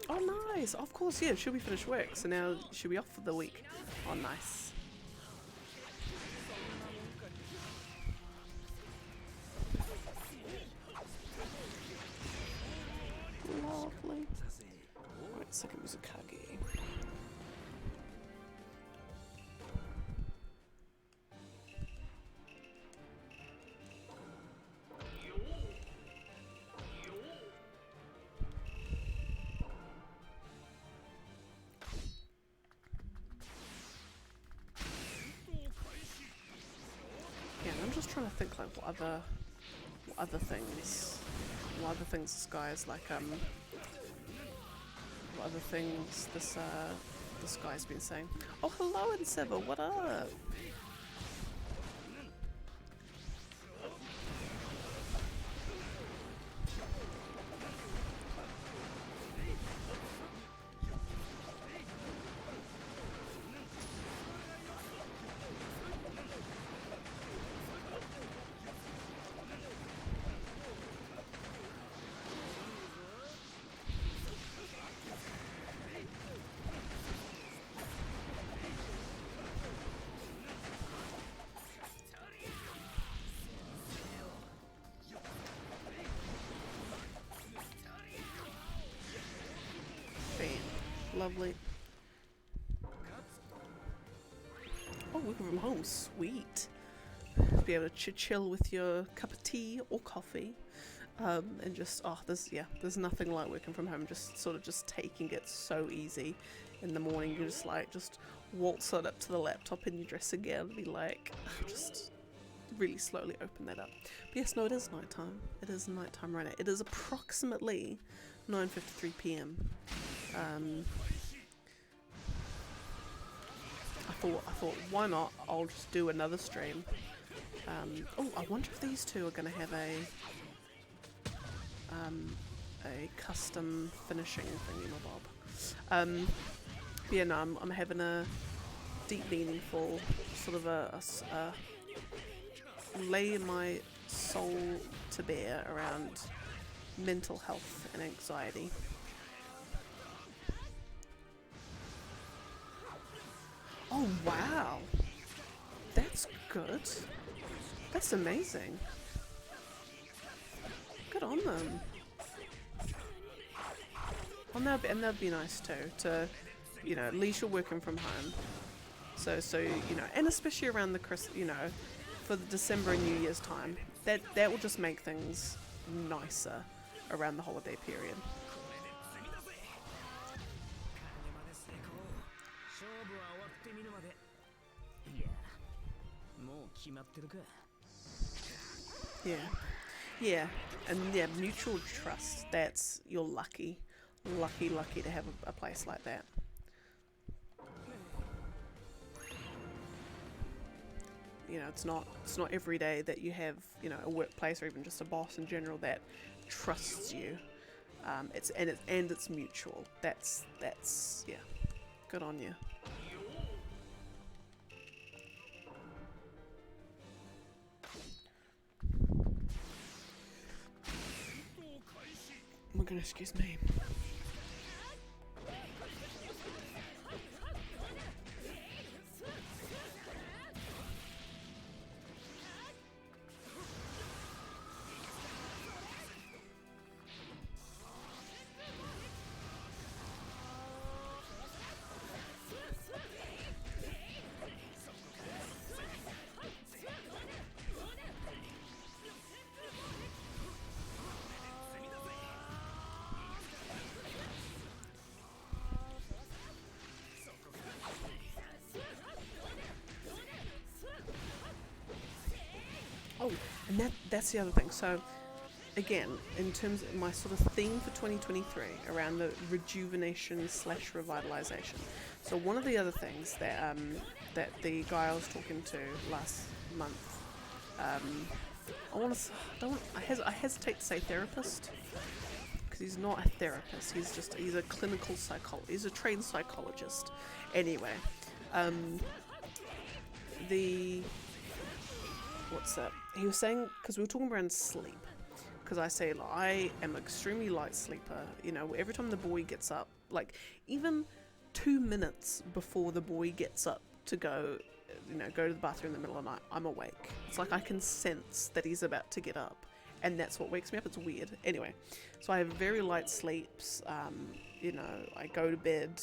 S1: Oh, nice. Of course, yeah, she'll be finished work, so now she'll be off for the week. Oh, nice. Lovely. Right, second was a Kage. I'm just trying to think like what other things this guy is like what other things this guy's been saying. Oh, hello, Inseva, what up? Lovely. Oh, working from home, sweet. Be able to chill with your cup of tea or coffee, and just there's nothing like working from home. Just sort of just taking it so easy in the morning. You just waltz it up to the laptop in your dressing gown and be like, just really slowly open that up. But yes, no, it is nighttime. It is nighttime right now. It is approximately 9:53 p.m. I thought, why not? I'll just do another stream. Oh, I wonder if these two are going to have a custom finishing thingy-mabob. Yeah, no, I'm having a deep, meaningful sort of a lay my soul to bear around mental health and anxiety. Oh wow, that's good. That's amazing. Good on them. Well, and that'd be nice too. To, you know, at least you're working from home. So you know, and especially around the for the December and New Year's time, that will just make things nicer around the holiday period. Yeah. Yeah, and yeah, mutual trust. That's, you're lucky to have a place like that. You know, it's not every day that you have, you know, a workplace or even just a boss in general that trusts you. It's mutual. That's yeah, good on you. Oh my goodness, excuse me. Oh, and that's the other thing. So, again, in terms of my sort of theme for 2023 around the rejuvenation slash revitalization. So one of the other things that that the guy I was talking to last month, I hesitate to say therapist because he's not a therapist. He's a clinical psychologist. He's a trained psychologist. Anyway, the what's that? He was saying, because we were talking around sleep, because I say, like, I am an extremely light sleeper. You know, every time the boy gets up, like even 2 minutes before the boy gets up to go, you know, go to the bathroom in the middle of the night, I'm awake. It's like I can sense that he's about to get up, and that's what wakes me up. It's weird. Anyway, so I have very light sleeps. You know, I go to bed,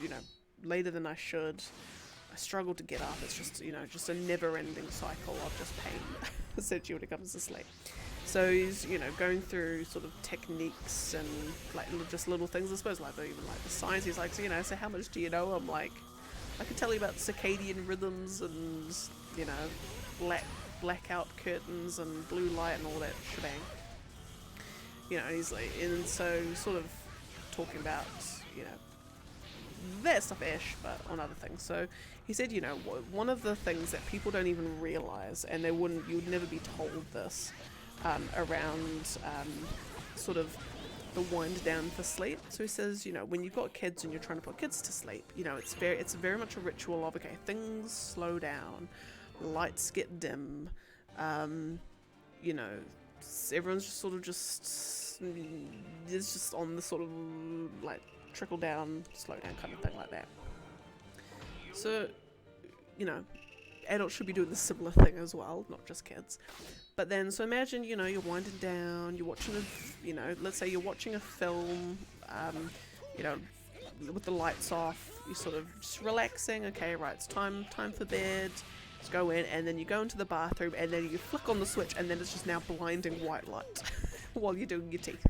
S1: you know, later than I should. I struggle to get up. It's just, you know, just a never-ending cycle of just pain, essentially, when it comes to sleep. So he's, you know, going through sort of techniques and like just little things. I suppose, like even like the science. He's like, so, you know, so how much do you know? I'm like, I can tell you about circadian rhythms and, you know, blackout curtains and blue light and all that shebang. You know, he's like, and so sort of talking about, you know, that stuff-ish, but on other things. So he said, you know, one of the things that people don't even realize, and you would never be told this, around sort of the wind down for sleep. So he says, you know, when you've got kids and you're trying to put kids to sleep, you know, it's very much a ritual of, okay, things slow down, lights get dim, you know, everyone's just sort of it's just on the sort of like trickle down, slow down kind of thing like that. So, you know, adults should be doing the similar thing as well, not just kids. But then, so imagine, you know, you're winding down, you're watching you know, let's say you're watching a film, you know, with the lights off, you're sort of just relaxing, okay, right, it's time for bed, let's go in, and then you go into the bathroom, and then you flick on the switch, and then it's just now blinding white light while you're doing your teeth,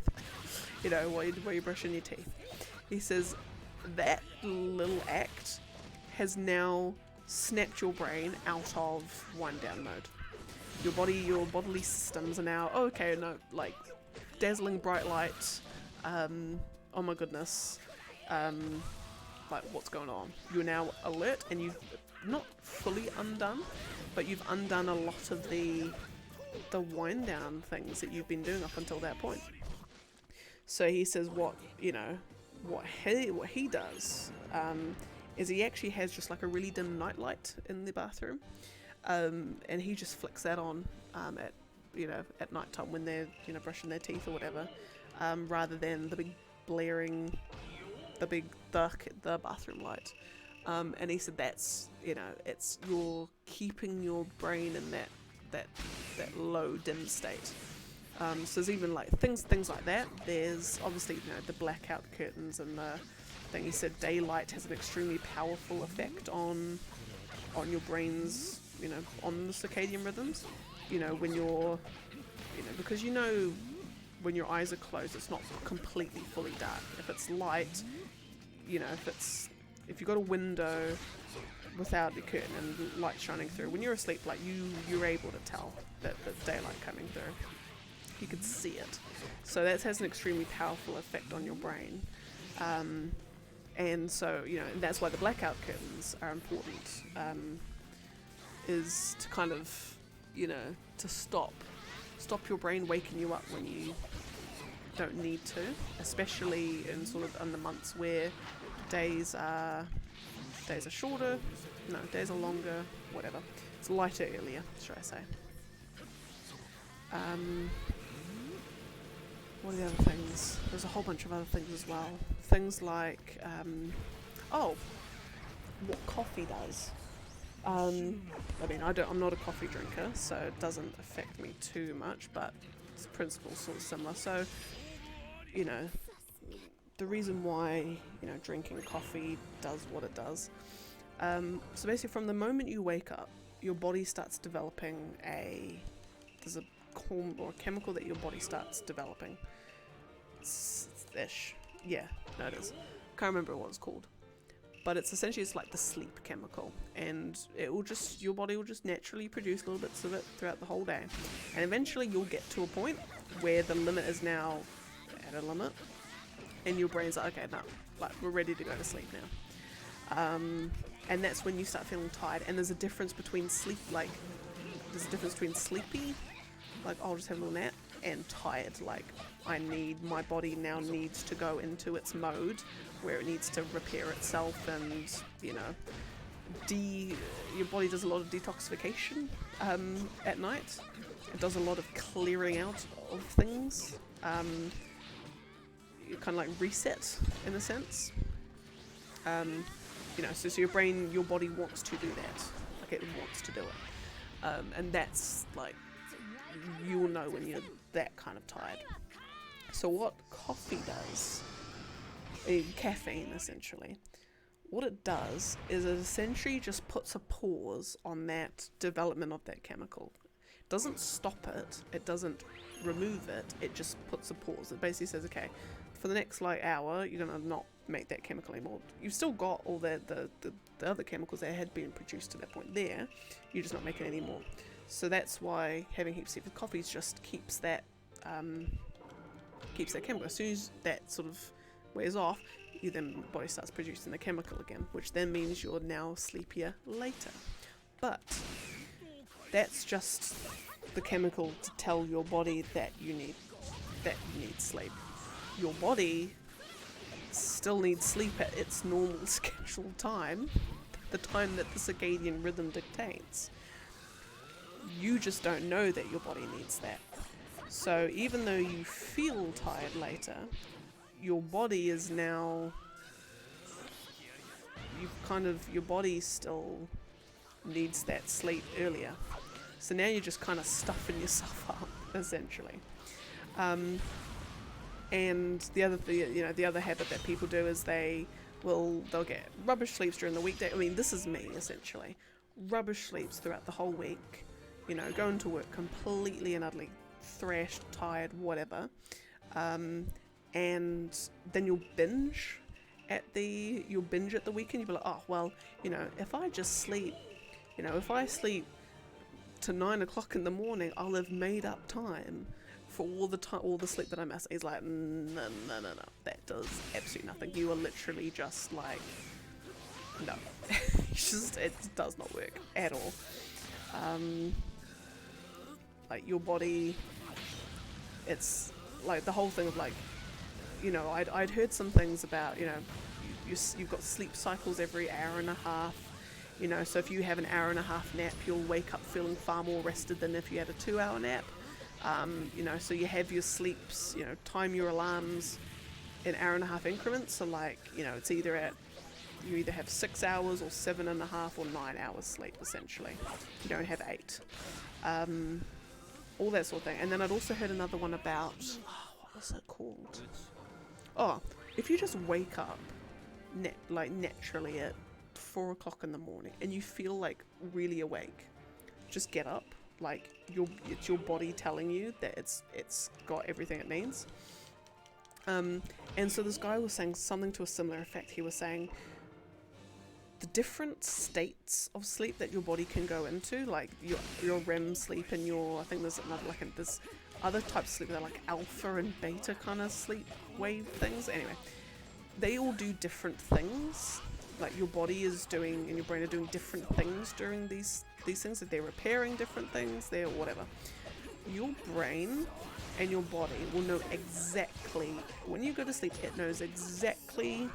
S1: you know, while you're brushing your teeth. He says that little act has now snapped your brain out of wind down mode. Your bodily systems are now, oh, okay, no, like dazzling bright light, oh my goodness, like what's going on? You're now alert, and you've not fully undone, but you've undone a lot of the the wind down things that you've been doing up until that point. So he says what he does is he actually has just like a really dim nightlight in the bathroom, and he just flicks that on at night time when they're brushing their teeth or whatever, rather than the big blaring, the bathroom light. And he said that's you're keeping your brain in that low dim state. So there's even like things like that. There's obviously the blackout curtains and the thing. He said daylight has an extremely powerful effect on your brain's on the circadian rhythms. When you're because when your eyes are closed, it's not completely fully dark. If it's light, if you've got a window without the curtain and light shining through, when you're asleep, like you're able to tell that there's daylight coming through. You can see it. So that has an extremely powerful effect on your brain. And so, and that's why the blackout curtains are important, is to kind of, to stop your brain waking you up when you don't need to, especially in sort of in the months where days are shorter, days are longer, whatever. It's lighter earlier, should I say. What are the other things? There's a whole bunch of other things as well. Things like, what coffee does. I'm not a coffee drinker, so it doesn't affect me too much, but its principle's sort of similar. So, the reason why, drinking coffee does what it does. So basically from the moment you wake up, your body starts developing there's a chemical that your body starts developing. Yeah, no it is. Can't remember what it's called. But it's like the sleep chemical, and your body will just naturally produce little bits of it throughout the whole day. And eventually you'll get to a point where the limit is now at a limit, and your brain's like, okay, no, like we're ready to go to sleep now. And that's when you start feeling tired. And there's a difference between sleepy, like I'll just have a little nap, and tired, like my body now needs to go into its mode where it needs to repair itself, and your body does a lot of detoxification at night. It does a lot of clearing out of things. You kind of like reset in a sense. So your brain, your body wants to do that. Like it wants to do it. And that's like, you'll know when you're that kind of tired. So what coffee does, caffeine essentially, what it does is it essentially just puts a pause on that development of that chemical. It doesn't stop it, it doesn't remove it, it just puts a pause. It basically says, okay, for the next hour, you're gonna not make that chemical anymore. You've still got all the other chemicals that had been produced to that point there, you're just not making any more. So that's why having heaps of coffee just keeps that chemical. As soon as that sort of wears off, then the body starts producing the chemical again, which then means you're now sleepier later. But that's just the chemical to tell your body that you need sleep. Your body still needs sleep at its normal scheduled time, the time that the circadian rhythm dictates. You just don't know that your body needs that. So even though you feel tired later, your body is now, your body still needs that sleep earlier. So now you're just kind of stuffing yourself up, essentially. And the other habit that people do is they'll get rubbish sleeps during the weekday. I mean, this is me, essentially. Rubbish sleeps throughout the whole week. Going to work completely and utterly thrashed, tired, whatever. And then you'll binge at the weekend. You'll be like, oh, well, if I just sleep, if I sleep to 9 o'clock in the morning, I'll have made up time for all the sleep that I miss. He's like, no, that does absolutely nothing. You are literally just like, no, it does not work at all. Like your body, it's like the whole thing of like, you know, I'd heard some things about, you know, you've got sleep cycles every hour and a half, you know, so if you have an hour and a half nap, you'll wake up feeling far more rested than if you had a 2-hour nap. You know, so you have your sleeps, you know, time your alarms in hour and a half increments. So like, you know, it's either you either have 6 hours or 7.5 or 9 hours sleep essentially. You don't have 8. All that sort of thing. And then I'd also heard another one about, what was it called? Oh, if you just wake up like naturally at 4 o'clock in the morning and you feel like really awake, just get up. Like it's your body telling you that it's got everything it needs. And so this guy was saying something to a similar effect. He was saying the different states of sleep that your body can go into, like your REM sleep and I think there's another there's other types of sleep that are like alpha and beta kind of sleep wave things. Anyway, they all do different things. Like your body is doing and your brain are doing different things during these things. That they're repairing different things, they're whatever. Your brain and your body will know exactly when you go to sleep. It knows exactly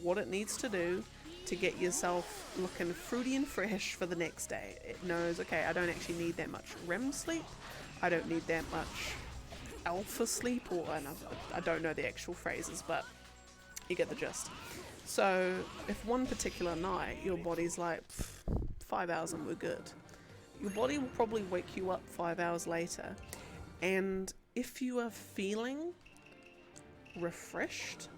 S1: what it needs to do to get yourself looking fruity and fresh for the next day. It knows, okay, I don't actually need that much REM sleep. I don't need that much alpha sleep, or I don't know the actual phrases, but you get the gist. So if one particular night your body's like 5 hours and we're good, your body will probably wake you up 5 hours later, and if you are feeling refreshed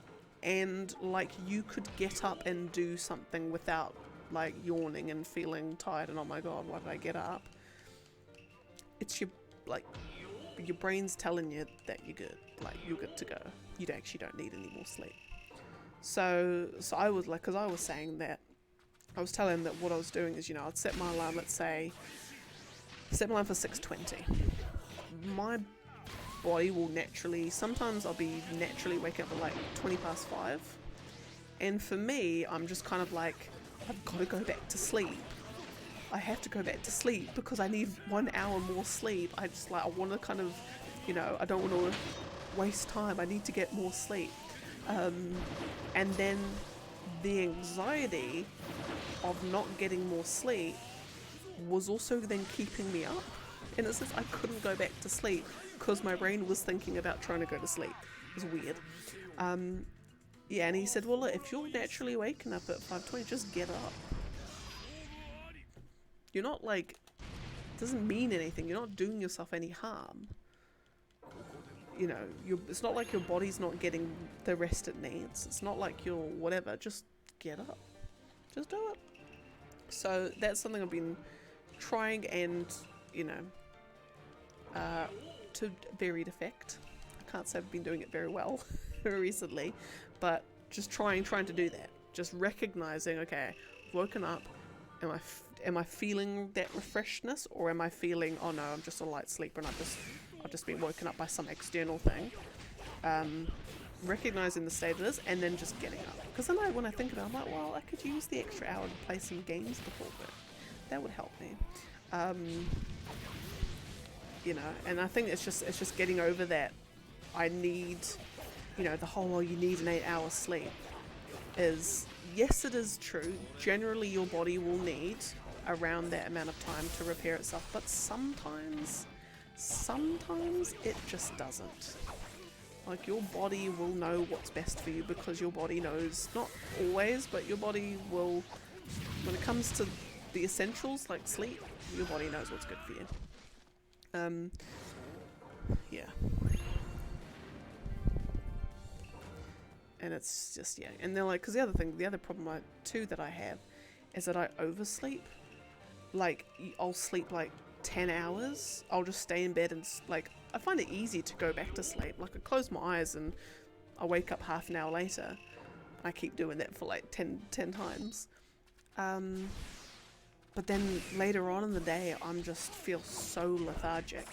S1: and like you could get up and do something without like yawning and feeling tired and oh my god, why did I get up, it's your brain's telling you that you're good, like you're good to go. You actually don't need any more sleep. So I was like, because I was saying that, I was telling him that what I was doing is, you know, I'd set my alarm, let's say, set my alarm for 6:20. My body will naturally, sometimes I'll be naturally waking up at like 5:20. And for me, I'm just kind of like, I've got to go back to sleep. I have to go back to sleep because I need 1 hour more sleep. I want to kind of, you know, I don't want to waste time. I need to get more sleep. And then the anxiety of not getting more sleep was also then keeping me up. In a sense, I couldn't go back to sleep because my brain was thinking about trying to go to sleep. It was weird. Yeah, and he said, well, look, if you're naturally waking up at 5:20, just get up. You're not like, it doesn't mean anything. You're not doing yourself any harm. You know, it's not like your body's not getting the rest it needs. It's not like you're whatever. Just get up. Just do it. So that's something I've been trying, and, you know, to varied effect. I can't say I've been doing it very well recently, but just trying to do that. Just recognizing, okay, I've woken up. Am I feeling that refreshedness, or am I feeling, oh no, I'm just a light sleeper and I've just been woken up by some external thing. Recognizing the state it is, and then just getting up. Because then when I think about it, I'm like, well, I could use the extra hour to play some games before work. That would help me. You know, and I think it's just getting over that. I need, you know, the whole, oh, you need an 8-hour sleep is, yes, it is true. Generally, your body will need around that amount of time to repair itself, but sometimes it just doesn't. Like, your body will know what's best for you because your body knows, not always, but your body will, when it comes to the essentials like sleep, your body knows what's good for you. Yeah. And it's just, yeah. And they're like, because the other problem too that I have is that I oversleep. Like, I'll sleep like 10 hours. I'll just stay in bed and, like, I find it easy to go back to sleep. Like, I close my eyes and I wake up half an hour later. I keep doing that for like 10 times. But then later on in the day, I'm just feel so lethargic.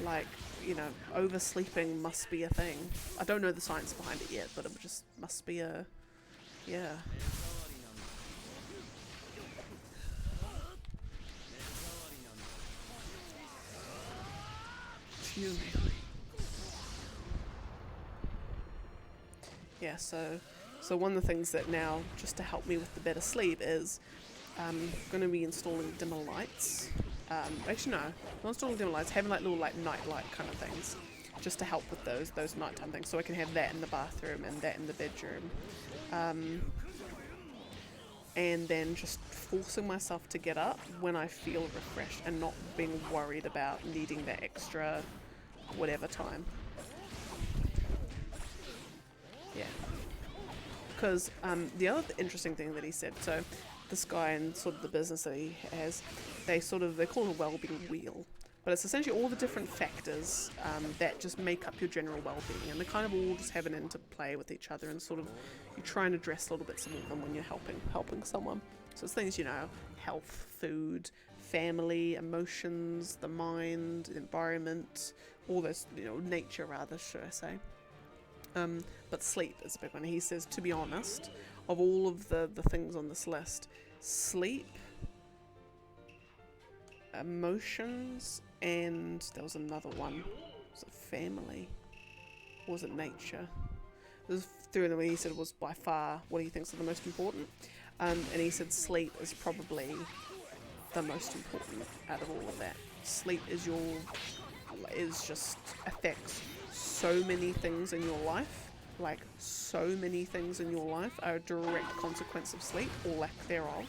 S1: Like, you know, oversleeping must be a thing. I don't know the science behind it yet, but it just must be a, yeah. Excuse me. Yeah, so one of the things that now, just to help me with the better sleep, is going to be installing dimmer lights. Actually no, not installing dimmer lights, having like little like night light kind of things, just to help with those nighttime things, so I can have that in the bathroom and that in the bedroom. And then just forcing myself to get up when I feel refreshed and not being worried about needing that extra whatever time. Yeah. Because the other interesting thing that he said, so this guy and sort of the business that he has, they call it a well-being wheel. But it's essentially all the different factors that just make up your general well-being, and they kind of all just have an interplay with each other, and sort of you try and address little bits of them when you're helping someone. So it's things, you know, health, food, family, emotions, the mind, environment, all those, you know, nature rather, should I say. But sleep is a big one. He says, to be honest, of all of the things on this list, sleep, emotions, and there was another one. Was it family? Or was it nature? There's three of them. He said it was by far what he thinks are the most important. And he said sleep is probably the most important out of all of that. Sleep is just affects so many things in your life. Like, so many things in your life are a direct consequence of sleep or lack thereof.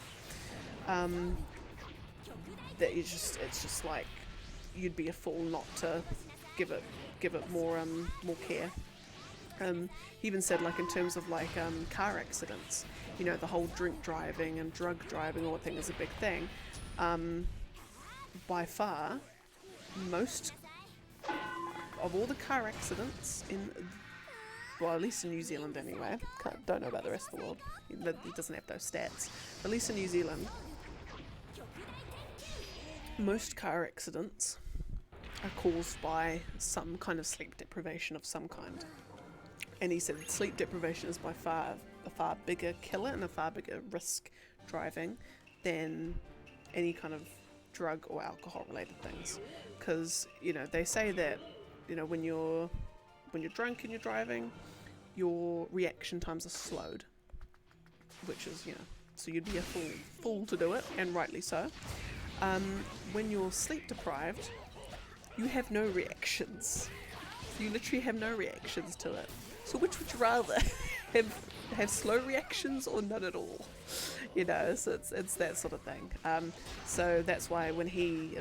S1: That it's just like you'd be a fool not to give it more care. He even said, like, in terms of like car accidents, you know, the whole drink driving and drug driving all that thing is a big thing. By far, most of all the car accidents well, at least in New Zealand anyway, don't know about the rest of the world, he doesn't have those stats, at least in New Zealand, most car accidents are caused by some kind of sleep deprivation of some kind. And he said sleep deprivation is by far a far bigger killer and a far bigger risk driving than any kind of drug or alcohol related things. Because, you know, they say that, you know, when you're drunk and you're driving, your reaction times are slowed, which is, you know, so you'd be a fool to do it, and rightly so. When you're sleep deprived, you have no reactions. You literally have no reactions to it. So which would you rather? have slow reactions or none at all? You know, so it's that sort of thing. So that's why when he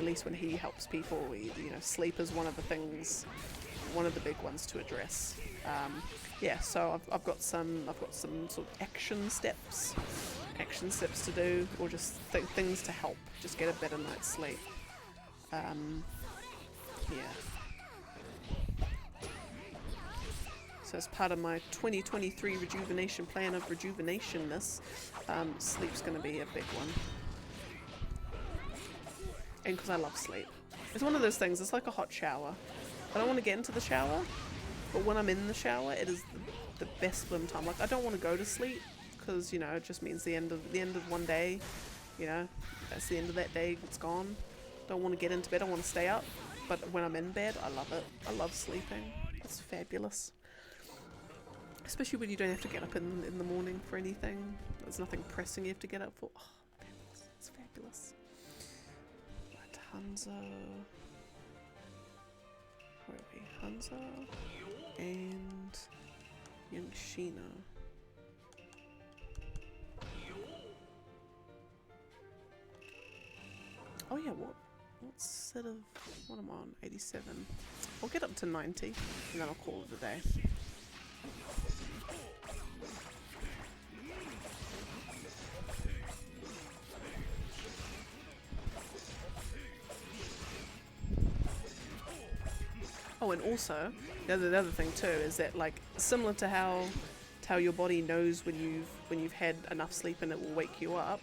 S1: helps people, you know, sleep is one of the things, one of the big ones to address. Yeah, so I've got some sort of action steps to do, or just things to help just get a better night's sleep. Yeah. So as part of my 2023 rejuvenation plan of rejuvenationness, sleep's going to be a big one. And because I love sleep. It's one of those things, it's like a hot shower. I don't want to get into the shower, but when I'm in the shower, it is the best swim time. Like, I don't want to go to sleep, because, you know, it just means the end of one day. You know, that's the end of that day, it's gone. Don't want to get into bed, I want to stay up. But when I'm in bed, I love it. I love sleeping. It's fabulous. Especially when you don't have to get up in the morning for anything. There's nothing pressing you have to get up for. Oh, fabulous. It's fabulous. Right, Hanzo. Where are we? Hanzo and Youngshino. Oh yeah, what set of, what am I on? 87. I'll get up to 90 and then I'll call it a day. Oh, and also the other thing too is that, like, similar to how your body knows when you've had enough sleep and it will wake you up,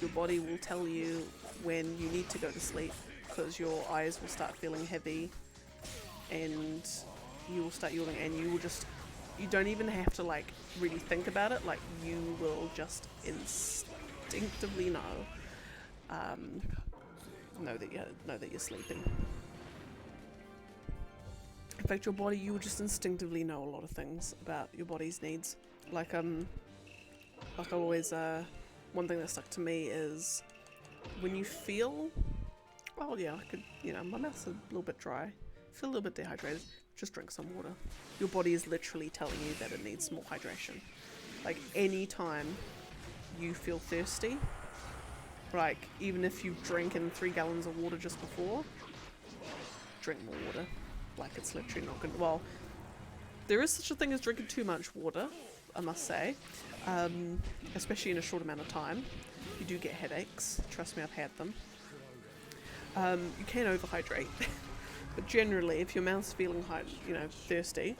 S1: your body will tell you when you need to go to sleep, because your eyes will start feeling heavy and you will start yawning, and you don't even have to like really think about it, like you will just instinctively know that you're sleeping. fact, your body, you will just instinctively know a lot of things about your body's needs. Like I always, one thing that stuck to me is when you feel, well, yeah, I could, you know, my mouth's a little bit dry, feel a little bit dehydrated, just drink some water. Your body is literally telling you that it needs more hydration. Like, anytime you feel thirsty, like, even if you've drinking 3 gallons of water just before, drink more water. Like, it's literally not good. Well, there is such a thing as drinking too much water, I must say, especially in a short amount of time. You do get headaches. Trust me, I've had them. You can overhydrate, but generally, if your mouth's feeling thirsty,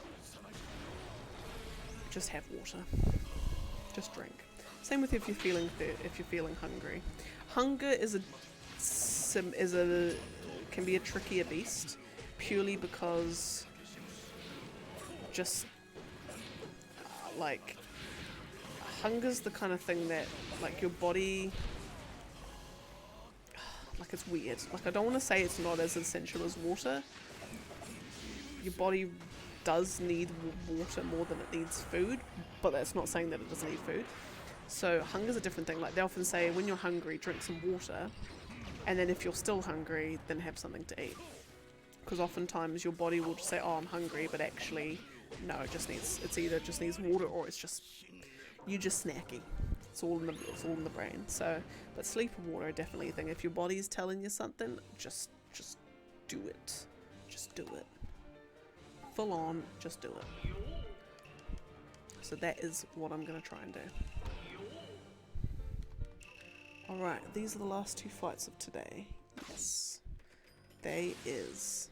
S1: just have water. Just drink. Same with if you're feeling hungry. Hunger can be a trickier beast, purely because just like hunger's the kind of thing that like your body, like, it's weird. Like, I don't want to say it's not as essential as water. Your body does need water more than it needs food, but that's not saying that it doesn't need food. So hunger's a different thing. Like, they often say when you're hungry, drink some water, and then if you're still hungry, then have something to eat. Because oftentimes your body will just say, oh, I'm hungry, but actually, no, it's either just needs water or you're just snacky. It's all in the brain. So, but sleep and water are definitely a thing. If your body's telling you something, just do it. Just do it. Full on, just do it. So that is what I'm gonna try and do. Alright, these are the last 2 fights of today. Yes. They is.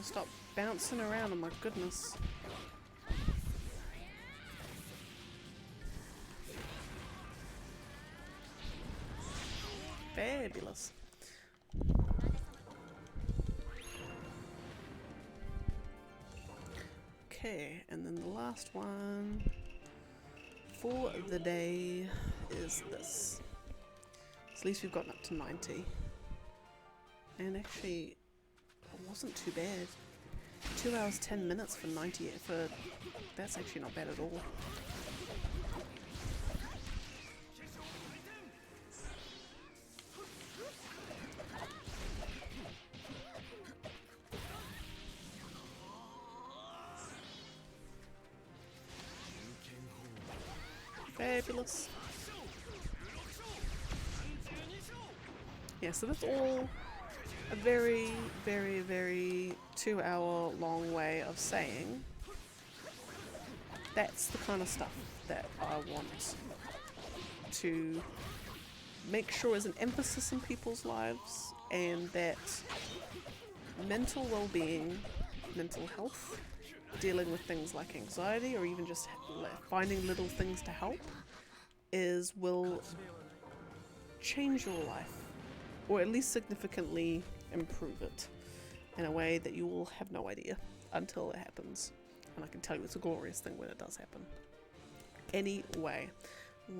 S1: Stop bouncing around, oh my goodness. Fabulous. Okay, and then the last one for the day is this. So at least we've gotten up to 90. And actually, it wasn't too bad. 2 hours 10 minutes for 90. That's actually not bad at all. Fabulous. Yeah, so that's all a very, very, very 2 hour long way of saying that's the kind of stuff that I want to make sure is an emphasis in people's lives, and that mental well-being, mental health, dealing with things like anxiety or even just finding little things to help will change your life, or at least significantly improve it in a way that you will have no idea until it happens. And I can tell you it's a glorious thing when it does happen. Anyway,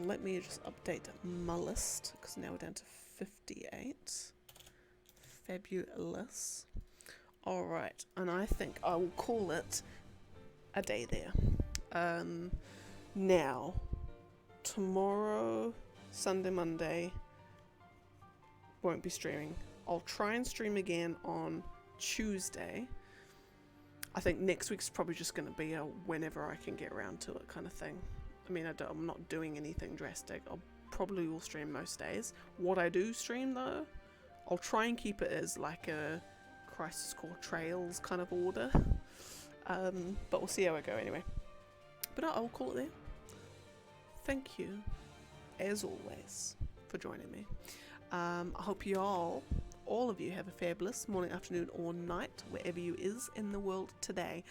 S1: let me just update my list, because now we're down to 58. Fabulous. Alright, and I think I will call it a day there. Now, tomorrow, Sunday, Monday, won't be streaming. I'll try and stream again on Tuesday. I think next week's probably just going to be a whenever I can get around to it kind of thing. I mean, I'm not doing anything drastic. I'll probably will stream most days. What I do stream though, I'll try and keep it as like a Crisis Core Trails kind of order. But we'll see how I go anyway. But no, I'll call it there. Thank you, as always, for joining me. I hope you all of you have a fabulous morning, afternoon, or night, wherever you is in the world today.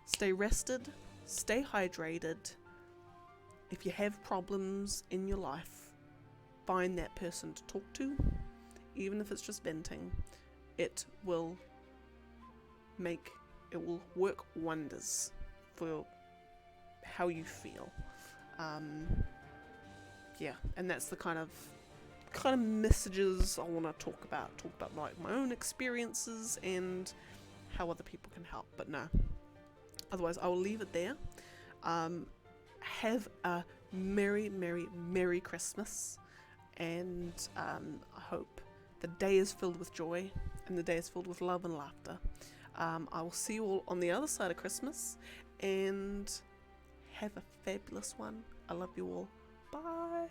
S1: Stay rested, stay hydrated. If you have problems in your life, find that person to talk to, even if it's just venting. It will work wonders for how you feel. Yeah, and that's the kind of messages I want to talk about like my own experiences and how other people can help. But no, otherwise I will leave it there. Have a merry Christmas, and I hope the day is filled with joy and the day is filled with love and laughter. I will see you all on the other side of Christmas, and have a fabulous one. I love you all. Bye.